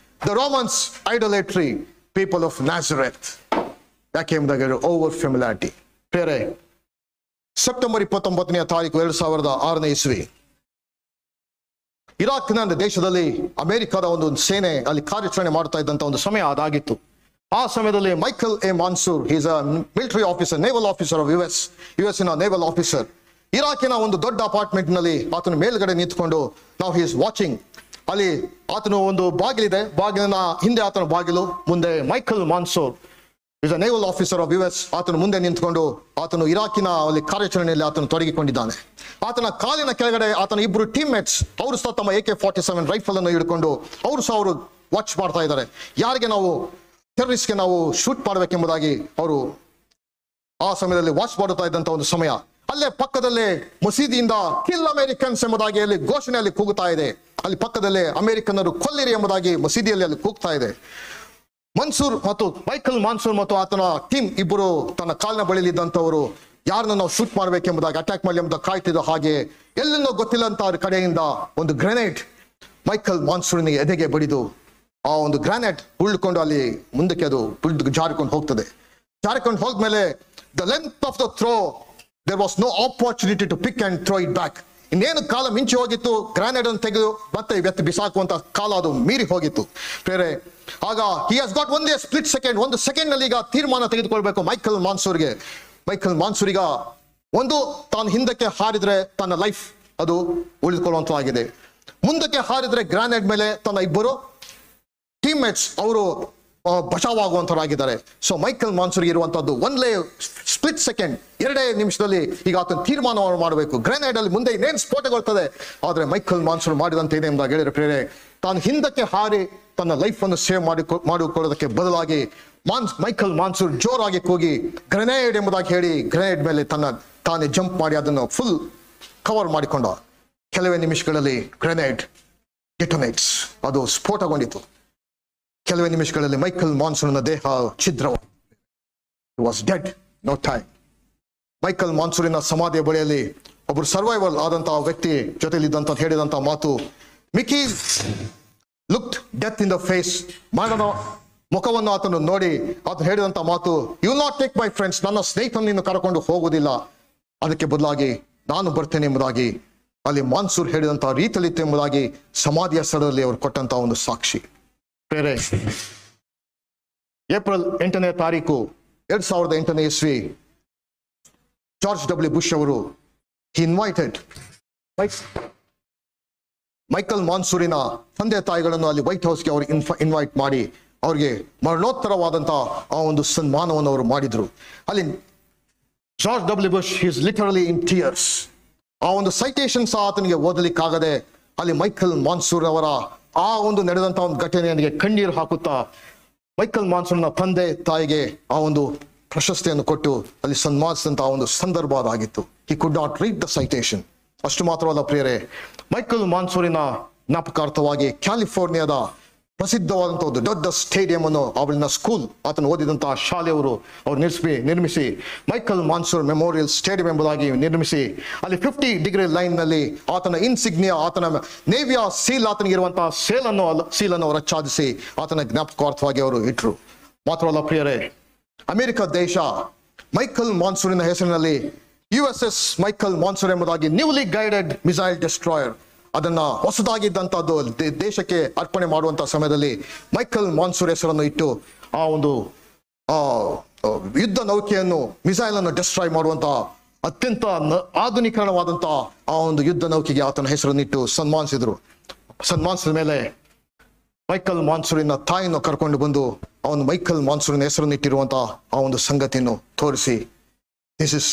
The Romans, idolatry. People of Nazareth, that came the over familiarity. Prayer. September 29ನೇ ತಾರೀಕು 2006ನೇ ಇಸ್ವಿ ಇರಾಕ್ನ ದೇಶದಲ್ಲಿ ಅಮೆರಿಕದ ಒಂದು ಸೇನೆ ಅಲ್ಲಿ ಕಾರ್ಯಾಚರಣೆ ಮಾಡ್ತಾ ಇದ್ದಂತ ಒಂದು ಸಮಯ ಅದಾಗಿತ್ತು. ಆ ಸಮಯದಲ್ಲಿ Michael A Monsoor, is a military officer, naval officer of US ನ ನೇವಲ್ ಆಫೀಸರ್, ಇರಾಕಿನ ಒಂದು ದೊಡ್ಡ ಅಪಾರ್ಟ್ಮೆಂಟ್ ನಲ್ಲಿ ಆತನ ಮೇಲ್ಗಡೆ ನಿಂತ್ಕೊಂಡು ನಾವು ಹಿ ಇಸ್ ವಾಚಿಂಗ್. ಅಲ್ಲಿ ಆತನು ಒಂದು ಬಾಗಿಲಿದೆ, ಬಾಗಿಲಿನ ಹಿಂದೆ ಆತನ ಬಾಗಿಲು, ಮುಂದೆ Michael Monsoor is a naval officer of US, ಆತನು ಮುಂದೆ ನಿಂತ್ಕೊಂಡು ಆತನು ಇರಾಕಿನ ಅಲ್ಲಿ ಕಾರ್ಯಾಚರಣೆಯಲ್ಲಿ ಆತನು ತೊಡಗಿಕೊಂಡಿದ್ದಾನೆ. ಆತನ ಕಾಲಿನ ಕೆಳಗಡೆ ಆತನ ಇಬ್ಬರು ಟೀಮ್ ಮೇಟ್ಸ್, ಅವರು ಸಹ ತಮ್ಮ AK-47 ರೈಫಲ್ ಅನ್ನು ಹಿಡ್ಕೊಂಡು ಅವರು ಸಹ ಅವರು ವಾಚ್ ಮಾಡ್ತಾ ಇದ್ದಾರೆ. ಯಾರಿಗೆ ನಾವು ಟೆರರಿಸ್ಟ್ಗೆ ನಾವು ಶೂಟ್ ಮಾಡಬೇಕೆಂಬುದಾಗಿ ಅವರು ಆ ಸಮಯದಲ್ಲಿ ವಾಚ್ ಮಾಡುತ್ತಾ ಇದ್ದಂತ ಒಂದು ಸಮಯ. ಅಲ್ಲೇ ಪಕ್ಕದಲ್ಲೇ ಮಸೀದಿಯಿಂದ ಕಿಲ್ ಅಮೆರಿಕನ್ಸ್ ಎಂಬುದಾಗಿ ಅಲ್ಲಿ ಘೋಷಣೆಯಲ್ಲಿ ಕೂಗುತ್ತಾ ಇದೆ. ಅಲ್ಲಿ ಪಕ್ಕದಲ್ಲೇ ಅಮೆರಿಕನ್ನರು ಕೊಲ್ಲಿರಿ ಎಂಬುದಾಗಿ ಮಸೀದಿಯಲ್ಲಿ ಅಲ್ಲಿ ಕೂಗ್ತಾ ಇದೆ. ಮೈಕಲ್ ಮಾನ್ಸೂರ್ ಮತ್ತು ಆತನ ಟೀಮ್ ಇಬ್ಬರು ತನ್ನ ಕಾಲಿನ ಬಳಿಲಿದ್ದಂಥವರು ಯಾರನ್ನ ನಾವು ಶೂಟ್ ಮಾಡಬೇಕೆಂಬುದಾಗಿ ಅಟ್ಯಾಕ್ ಮಾಡಲಿ ಎಂಬುದಾಗಿ ಕಾಯ್ತಿದ್ದ ಹಾಗೆ ಎಲ್ಲಿಂದೋ ಗೊತ್ತಿಲ್ಲಂತ ಕಡೆಯಿಂದ ಒಂದು ಗ್ರೆನೇಡ್ ಮೈಕಲ್ ಮಾನ್ಸೂರಿನ ಎದೆಗೆ ಬಡಿದು ಆ ಒಂದು ಗ್ರಾನೇಡ್ ಉಳ್ಕೊಂಡು ಅಲ್ಲಿ ಮುಂದಕ್ಕೆ ಅದು ಜಾರಿಕೊಂಡು ಹೋಗ್ತದೆ. ಜಾರಿಕೊಂಡು ಹೋದ್ಮೇಲೆ the length of the throw, there was no opportunity to pick and throw it back. ಇನ್ನೇನು ಕಾಲ ಮಿಂಚಿ ಹೋಗಿತ್ತು, ಗ್ರಾನೇಡ್ ಅನ್ನು ತೆಗೆದು ಮತ್ತೆ ಎತ್ತಿ ಬಿಸಾಕುವಂತ ಕಾಲ ಅದು ಮೀರಿ ಹೋಗಿತ್ತು. ಬೇರೆ ಆಗ he has got only a split second, ಒಂದು ಸೆಕೆಂಡ್ ನಲ್ಲಿ ಈಗ ತೀರ್ಮಾನ ತೆಗೆದುಕೊಳ್ಬೇಕು ಮೈಕಲ್ ಮಾನ್ಸೂರಿಗ. ಒಂದು ತಾನು ಹಿಂದಕ್ಕೆ ಹಾರಿದ್ರೆ ತನ್ನ ಲೈಫ್ ಅದು ಉಳಿದುಕೊಳ್ಳುವಂತಾಗಿದೆ, ಮುಂದಕ್ಕೆ ಹಾರಿದ್ರೆ ಗ್ರಾನೇಡ್ ಮೇಲೆ ತನ್ನ ಇಬ್ಬರು ಟೀಮ್ ಮೇಟ್ಸ್ ಅವರು ಬಚಾವಾಗುವಂತರಾಗಿದ್ದಾರೆ. ಸೊ ಮೈಕಲ್ ಮಾನ್ಸೂರ್ಗೆ ಇರುವಂತದ್ದು ಒಂದೇ ಸ್ಪ್ಲಿಟ್ ಸೆಕೆಂಡ್, 2 ನಿಮಿಷದಲ್ಲಿ ಈಗ ಆತನ ತೀರ್ಮಾನವನ್ನು ಮಾಡಬೇಕು. ಗ್ರೆನೇಡ್ ಅಲ್ಲಿ ಮುಂದೆ ಇನ್ನೇನು ಸ್ಫೋಟಗೊಳ್ತದೆ, ಆದ್ರೆ ಮೈಕಲ್ ಮಾನ್ಸೂರ್ ಮಾಡಿದಂತೆ ಇದೆ ಎಂಬುದಾಗಿ ಹೇಳಿದ್ರೆ ಪ್ರೇರೆ, ತಾನು ಹಿಂದಕ್ಕೆ ಹಾರಿ ತನ್ನ ಲೈಫ್ ಅನ್ನು ಸೇವ್ ಮಾಡಿಕೊಳ್ಳೋದಕ್ಕೆ ಬದಲಾಗಿ ಮೈಕಲ್ ಮಾನ್ಸೂರ್ ಜೋರಾಗಿ ಕೂಗಿ ಗ್ರೆನೇಡ್ ಎಂಬುದಾಗಿ ಹೇಳಿ ಗ್ರೆನೇಡ್ ಮೇಲೆ ತಾನೇ ಜಂಪ್ ಮಾಡಿ ಅದನ್ನು ಫುಲ್ ಕವರ್ ಮಾಡಿಕೊಂಡ. ಕೆಲವೇ ನಿಮಿಷಗಳಲ್ಲಿ ಗ್ರೆನೇಡ್ ಡೆಟೋನೇಟ್ಸ್, ಅದು ಸ್ಫೋಟಗೊಂಡಿತು. ಕೆಲವೇ ನಿಮಿಷಗಳಲ್ಲಿ ಮೈಕಲ್ ಮಾನ್ಸೂರ್ನ ದೇಹ ಛಿದ್ರವಾಯಿತು. Was dead, no time. Michael ಮಾನ್ಸೂರಿನ ಸಮಾಧಿಯ ಬಳಿಯಲ್ಲಿ ಒಬ್ಬರು ಸರ್ವೈವಲ್ ಆದಂತಹ ವ್ಯಕ್ತಿ ಜೊತೆಲಿದ್ದಂತ ಹೇಳಿದಂತಹ ಮಾತು, Mikey looked death in the face. ಮರಣದ ಮುಖವನ್ನು ಆತನು ನೋಡಿ ಆತನು ಹೇಳಿದಂತ ಮಾತು, you not take my friends, ನನ್ನ ಸ್ನೇಹಿತನನ್ನು ಕರ್ಕೊಂಡು ಹೋಗುವುದಿಲ್ಲ, ಅದಕ್ಕೆ ಬದಲಾಗಿ ನಾನು ಬರ್ತೇನೆ ಎಂಬುದಾಗಿ ಅಲ್ಲಿ ಮಾನ್ಸೂರ್ ಹೇಳಿದಂತಹ ರೀತಿಯಲ್ಲಿತ್ತು ಎಂಬುದಾಗಿ ಸಮಾಧಿಯ ಸ್ಥಳದಲ್ಲಿ ಅವರು ಕೊಟ್ಟಂತಹ ಒಂದು ಸಾಕ್ಷಿ. ಬೇರೆ ಏಪ್ರಿಲ್ 8ನೇ ತಾರೀಕು 2008ನೇ ಇಸ್ವಿ ಜಾರ್ಜ್ ಡಬ್ಲ್ಯೂ ಬುಷ್ ಅವರು ಇನ್ವೈಟೆಡ್ ಮೈಕಲ್ ಮಾನ್ಸೂರಿನ ತಂದೆ ತಾಯಿಗಳನ್ನು ಅಲ್ಲಿ ವೈಟ್ ಹೌಸ್ಗೆ ಅವರು ಇನ್ವೈಟ್ ಮಾಡಿ ಅವ್ರಿಗೆ ಮರಣೋತ್ತರವಾದಂತಹ ಆ ಒಂದು ಸನ್ಮಾನವನ್ನು ಅವರು ಮಾಡಿದ್ರು. ಅಲ್ಲಿ George W bush is literally in tears. ಆ ಒಂದು ಸೈಟೇಷನ್ ಸಹ ಆತನಿಗೆ ಓದಲಿಕ್ಕಾಗದೆ ಅಲ್ಲಿ ಮೈಕಲ್ ಮಾನ್ಸೂರ್ ಅವರ ಆ ಒಂದು ನಡೆದಂತ ಒಂದು ಘಟನೆಯನಿಗೆ ಕಣ್ಣೀರು ಹಾಕುತ್ತಾ ಮೈಕಲ್ ಮಾನ್ಸೂರ್ನ ತಂದೆ ತಾಯಿಗೆ ಆ ಒಂದು ಪ್ರಶಸ್ತಿಯನ್ನು ಕೊಟ್ಟು ಅಲ್ಲಿ ಸನ್ಮಾನಿಸಿದಂತಹ ಒಂದು ಸಂದರ್ಭ ಅದಾಗಿತ್ತು. He could not read the citation. ಅಷ್ಟು ಮಾತ್ರವಲ್ಲ ಪ್ರಿಯರೇ, ಮೈಕಲ್ ಮಾನ್ಸೂರಿನ ಜ್ಞಾಪಕಾರ್ಥವಾಗಿ ಕ್ಯಾಲಿಫೋರ್ನಿಯಾದ ಪ್ರಸಿದ್ಧವಾದಂತಹ ಒಂದು ದೊಡ್ಡ ಸ್ಟೇಡಿಯಂ ಅನ್ನು ಅವಳಿನ ಸ್ಕೂಲ್ ಆತನು ಓದಿದಂತಹ ಶಾಲೆಯವರು ಅವರು ನಿರ್ಮಿಸಿ ಮೈಕಲ್ ಮಾನ್ಸೂರ್ ಮೆಮೋರಿಯಲ್ ಸ್ಟೇಡಿಯಂ ಎಂಬುದಾಗಿ ನಿರ್ಮಿಸಿ ಅಲ್ಲಿ 50 ಡಿಗ್ರಿ ಲೈನ್ ನಲ್ಲಿ ಆತನ ಇನ್ಸಿಗ್ನಿಯಾ, ಆತನ ನೇವಿಯ ಸೀಲ್, ಆತನಿಗೆ ಇರುವಂತಹ ಸೀಲನ್ನು ಅವರು ಆಚ್ಛಾದಿಸಿ ಆತನ ಜ್ಞಾಪಕಾರ್ಥವಾಗಿ ಅವರು ಇಟ್ರು. ಮಾತ್ರವಲ್ಲ ಪ್ರಿಯರೇ, ಅಮೆರಿಕ ದೇಶ ಮೈಕಲ್ ಮಾನ್ಸೂರಿನ ಹೆಸರಿನಲ್ಲಿ USS ಮೈಕಲ್ ಮಾನ್ಸೂರ್ ಎಂಬುದಾಗಿ ನ್ಯೂಲಿ ಗೈಡೆಡ್ ಮಿಸೈಲ್ ಡೆಸ್ಟ್ರಾಯರ್ ಅದನ್ನ ಹೊಸದಾಗಿದ್ದಂಥದ್ದು ದೇಶಕ್ಕೆ ಅರ್ಪಣೆ ಮಾಡುವಂತಹ ಸಮಯದಲ್ಲಿ ಮೈಕಲ್ ಮಾನ್ಸೂರ್ ಹೆಸರನ್ನು ಇಟ್ಟು ಆ ಒಂದು ಯುದ್ಧ ನೌಕೆಯನ್ನು ಮಿಸೈಲ್ ಅನ್ನು ಡೆಸ್ಟ್ರಾಯ್ ಮಾಡುವಂತಹ ಅತ್ಯಂತ ಆಧುನೀಕರಣವಾದಂತಹ ಆ ಒಂದು ಯುದ್ಧ ನೌಕೆಗೆ ಆತನ ಹೆಸರನ್ನಿಟ್ಟು ಸನ್ಮಾನಿಸಿದ ಮೇಲೆ ಮೈಕಲ್ ಮಾನ್ಸೂರಿನ ತಾಯಿಯನ್ನು ಕರ್ಕೊಂಡು ಬಂದು ಅವನು ಮೈಕಲ್ ಮಾನ್ಸೂರಿನ ಹೆಸರನ್ನಿಟ್ಟಿರುವಂತಹ ಆ ಒಂದು ಸಂಗತಿಯನ್ನು ತೋರಿಸಿ, this is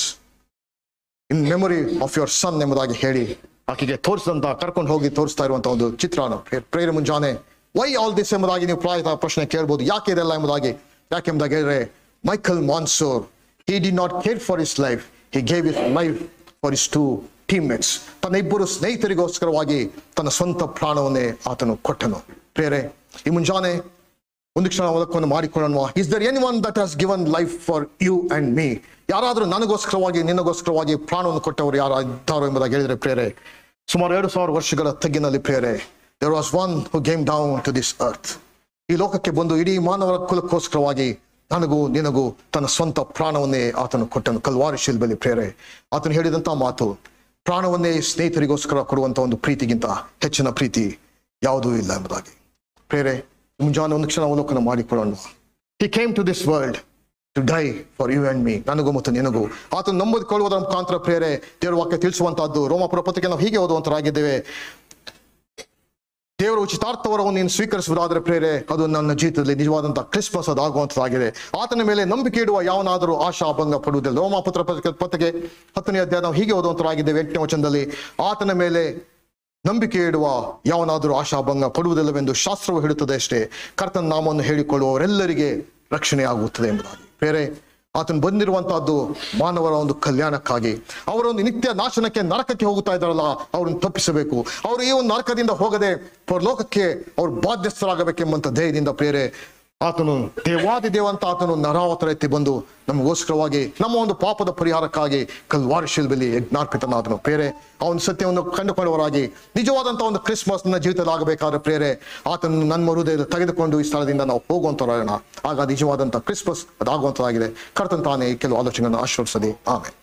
in memory of your son ಎಂಬುದಾಗಿ ಹೇಳಿ ಆಕೆಗೆ ತೋರಿಸಿದಂತ ಕರ್ಕೊಂಡು ಹೋಗಿ ತೋರಿಸ್ತಾ ಇರುವಂತಹ ಒಂದು ಚಿತ್ರಣ. ಪ್ರೇರೆ ಮುಂಜಾನೆ ವೈ ಆಲ್ ದಿಸ್ ಎಂಬುದಾಗಿ ನೀವು ಪ್ರಾಯತಃ ಪ್ರಶ್ನೆ ಕೇಳ್ಬೋದು, ಯಾಕೆ ಇದೆಲ್ಲ ಎಂಬುದಾಗಿ. ಯಾಕೆಂಬುದಾಗಿ ಹೇಳಿದ್ರೆ Michael ಮಾನ್ಸೂರ್ he did not care for his life, he gave his life for his two teammates. ತನ್ನ ಇಬ್ಬರು ಸ್ನೇಹಿತರಿಗೋಸ್ಕರವಾಗಿ ತನ್ನ ಸ್ವಂತ ಪ್ರಾಣವನ್ನೇ ಆತನು ಕೊಟ್ಟನು. ಪ್ರೇರೆ ಈ ಮುಂಜಾನೆ ಒಂದು ಕ್ಷಣ ಅವಲೋಕನ ಮಾಡಿಕೊಳ್ಳೋಣ. Is there anyone that has given life for you and me? ಯಾರಾದರೂ ನನಗೋಸ್ಕರವಾಗಿ ನಿನ್ನಗೋಸ್ಕರವಾಗಿ ಪ್ರಾಣವನ್ನು ಕೊಟ್ಟವರು ಯಾರು ಇದ್ದಾರೋ ಎಂಬುದಾಗಿ ಹೇಳಿದರೆ ಪ್ರೇರೆ, ಸುಮಾರು 2000 ವರ್ಷಗಳ ತಗ್ಗಿನಲ್ಲಿ ಪ್ರೇರೆ, there was one who came down to this earth. ಈ ಲೋಕಕ್ಕೆ ಬಂದು ಇಡೀ ಮಾನವರ ಕುಲಕ್ಕೋಸ್ಕರವಾಗಿ ನನಗೂ ನಿನಗೂ ತನ್ನ ಸ್ವಂತ ಪ್ರಾಣವನ್ನೇ ಆತನು ಕೊಟ್ಟನು ಕಲ್ವಾರಿ ಶಿಲ್ಬೆಯಲ್ಲಿ. ಪ್ರೇರೆ ಆತನು ಹೇಳಿದಂತ ಮಾತು, ಪ್ರಾಣವನ್ನೇ ಸ್ನೇಹಿತರಿಗೋಸ್ಕರ ಕೊಡುವಂತ ಒಂದು ಪ್ರೀತಿಗಿಂತ ಹೆಚ್ಚಿನ ಪ್ರೀತಿ ಯಾವುದೂ ಇಲ್ಲ ಎಂಬುದಾಗಿ. ಪ್ರೇರೆ ಮುಂಜಾನೆ ಒಂದು ಕ್ಷಣ ಅವಲೋಕನ ಮಾಡಿಕೊಳ್ಳೋಣ. He came to this world to die for you and me. ನನಗೂ ಮತ್ತು ನಿನಗೂ ಆತನು ನಂಬಿಕೊಳ್ಳುವುದರ ಮುಖಾಂತರ ಪ್ರೇರೆ ದೇವರ ವಾಕ್ಯ ತಿಳಿಸುವಂತಹದ್ದು. ರೋಮಾಪುರ ಪತ್ರಿಕೆ ನಾವು ಹೀಗೆ ಓದುವಂತರಾಗಿದ್ದೇವೆ, ದೇವರ ಉಚಿತಾರ್ಥವರವನ್ನು ನೀನು ಸ್ವೀಕರಿಸುವುದಾದರೆ ಪ್ರೇರೆ ಅದು ನನ್ನ ಜೀವಿತದಲ್ಲಿ ನಿಜವಾದಂತಹ ಕ್ರಿಸ್ಮಸ್ ಅದಾಗುವಂತದ್ದಾಗಿದೆ. ಆತನ ಮೇಲೆ ನಂಬಿಕೆ ಇಡುವ ಯಾವನಾದರೂ ಆಶಾಭಂಗ ಪಡುವುದಿಲ್ಲ. ರೋಮಾಪುತ್ರ ಪತ್ರಿಕೆ 10ನೇ ಅಧ್ಯಾಯ ನಾವು ಹೀಗೆ ಓದುವಂತರಾಗಿದ್ದೇವೆ 8ನೇ ವಚನದಲ್ಲಿ, ಆತನ ಮೇಲೆ ನಂಬಿಕೆ ಇಡುವ ಯಾವನಾದರೂ ಆಶಾಭಂಗ ಪಡುವುದಿಲ್ಲವೆಂದು ಶಾಸ್ತ್ರವು ಹೇಳುತ್ತದೆ ಅಷ್ಟೇ, ಕರ್ತನ ನಾಮವನ್ನು ಹೇಳಿಕೊಳ್ಳುವವರೆಲ್ಲರಿಗೆ ರಕ್ಷಣೆ ಆಗುತ್ತದೆ ಎಂಬುದಾಗಿ. ಬೇರೆ ಆತನು ಬಂದಿರುವಂತಹದ್ದು ಮಾನವರ ಒಂದು ಕಲ್ಯಾಣಕ್ಕಾಗಿ. ಅವರೊಂದು ನಿತ್ಯ ನಾಶನಕ್ಕೆ ನರಕಕ್ಕೆ ಹೋಗುತ್ತಾ ಇದ್ದಾರಲ್ಲ, ಅವ್ರನ್ನ ತಪ್ಪಿಸಬೇಕು. ಅವರು ಈ ಒಂದು ನರಕದಿಂದ ಹೋಗದೆ ಪರಲೋಕಕ್ಕೆ ಅವ್ರು ಬಾಧ್ಯಸ್ಥರಾಗಬೇಕೆಂಬಂತ ಧ್ಯೇಯದಿಂದ ಪ್ರೇರೆ ಆತನು ದೇವಾದಿ ದೇವಂತ ಆತನು ನರಾವತಾರ ಎತ್ತಿ ಬಂದು ನಮಗೋಸ್ಕರವಾಗಿ ನಮ್ಮ ಒಂದು ಪಾಪದ ಪರಿಹಾರಕ್ಕಾಗಿ ಕಲ್ವಾರಿ ಶಿಲ್ಬೆಯಲ್ಲಿ ಯಜ್ಞಾರ್ಪಿತನಾದನು. ಪ್ರೇರೆ ಅವನ ಸತ್ಯವನ್ನು ಕಂಡುಕೊಳ್ಳುವರಾಗಿ ನಿಜವಾದಂತಹ ಒಂದು ಕ್ರಿಸ್ಮಸ್ ನನ್ನ ಜೀವಿತದಲ್ಲಿ ಆಗಬೇಕಾದ್ರೆ ಪ್ರೇರೆ ಆತನು ನನ್ನ ಹೃದಯದ ತೆಗೆದುಕೊಂಡು ಈ ಸ್ಥಳದಿಂದ ನಾವು ಹೋಗುವಂತರಾಗೋಣ. ಆಗ ನಿಜವಾದಂತಹ ಕ್ರಿಸ್ಮಸ್ ಅದಾಗುವಂತದಾಗಿದೆ. ಕರ್ತನ್ ತಾನೇ ಕೆಲವು ಆಲೋಚನೆಗಳನ್ನು ಆಶೀರ್ವದಿಸಲಿ. ಆಮೇಲೆ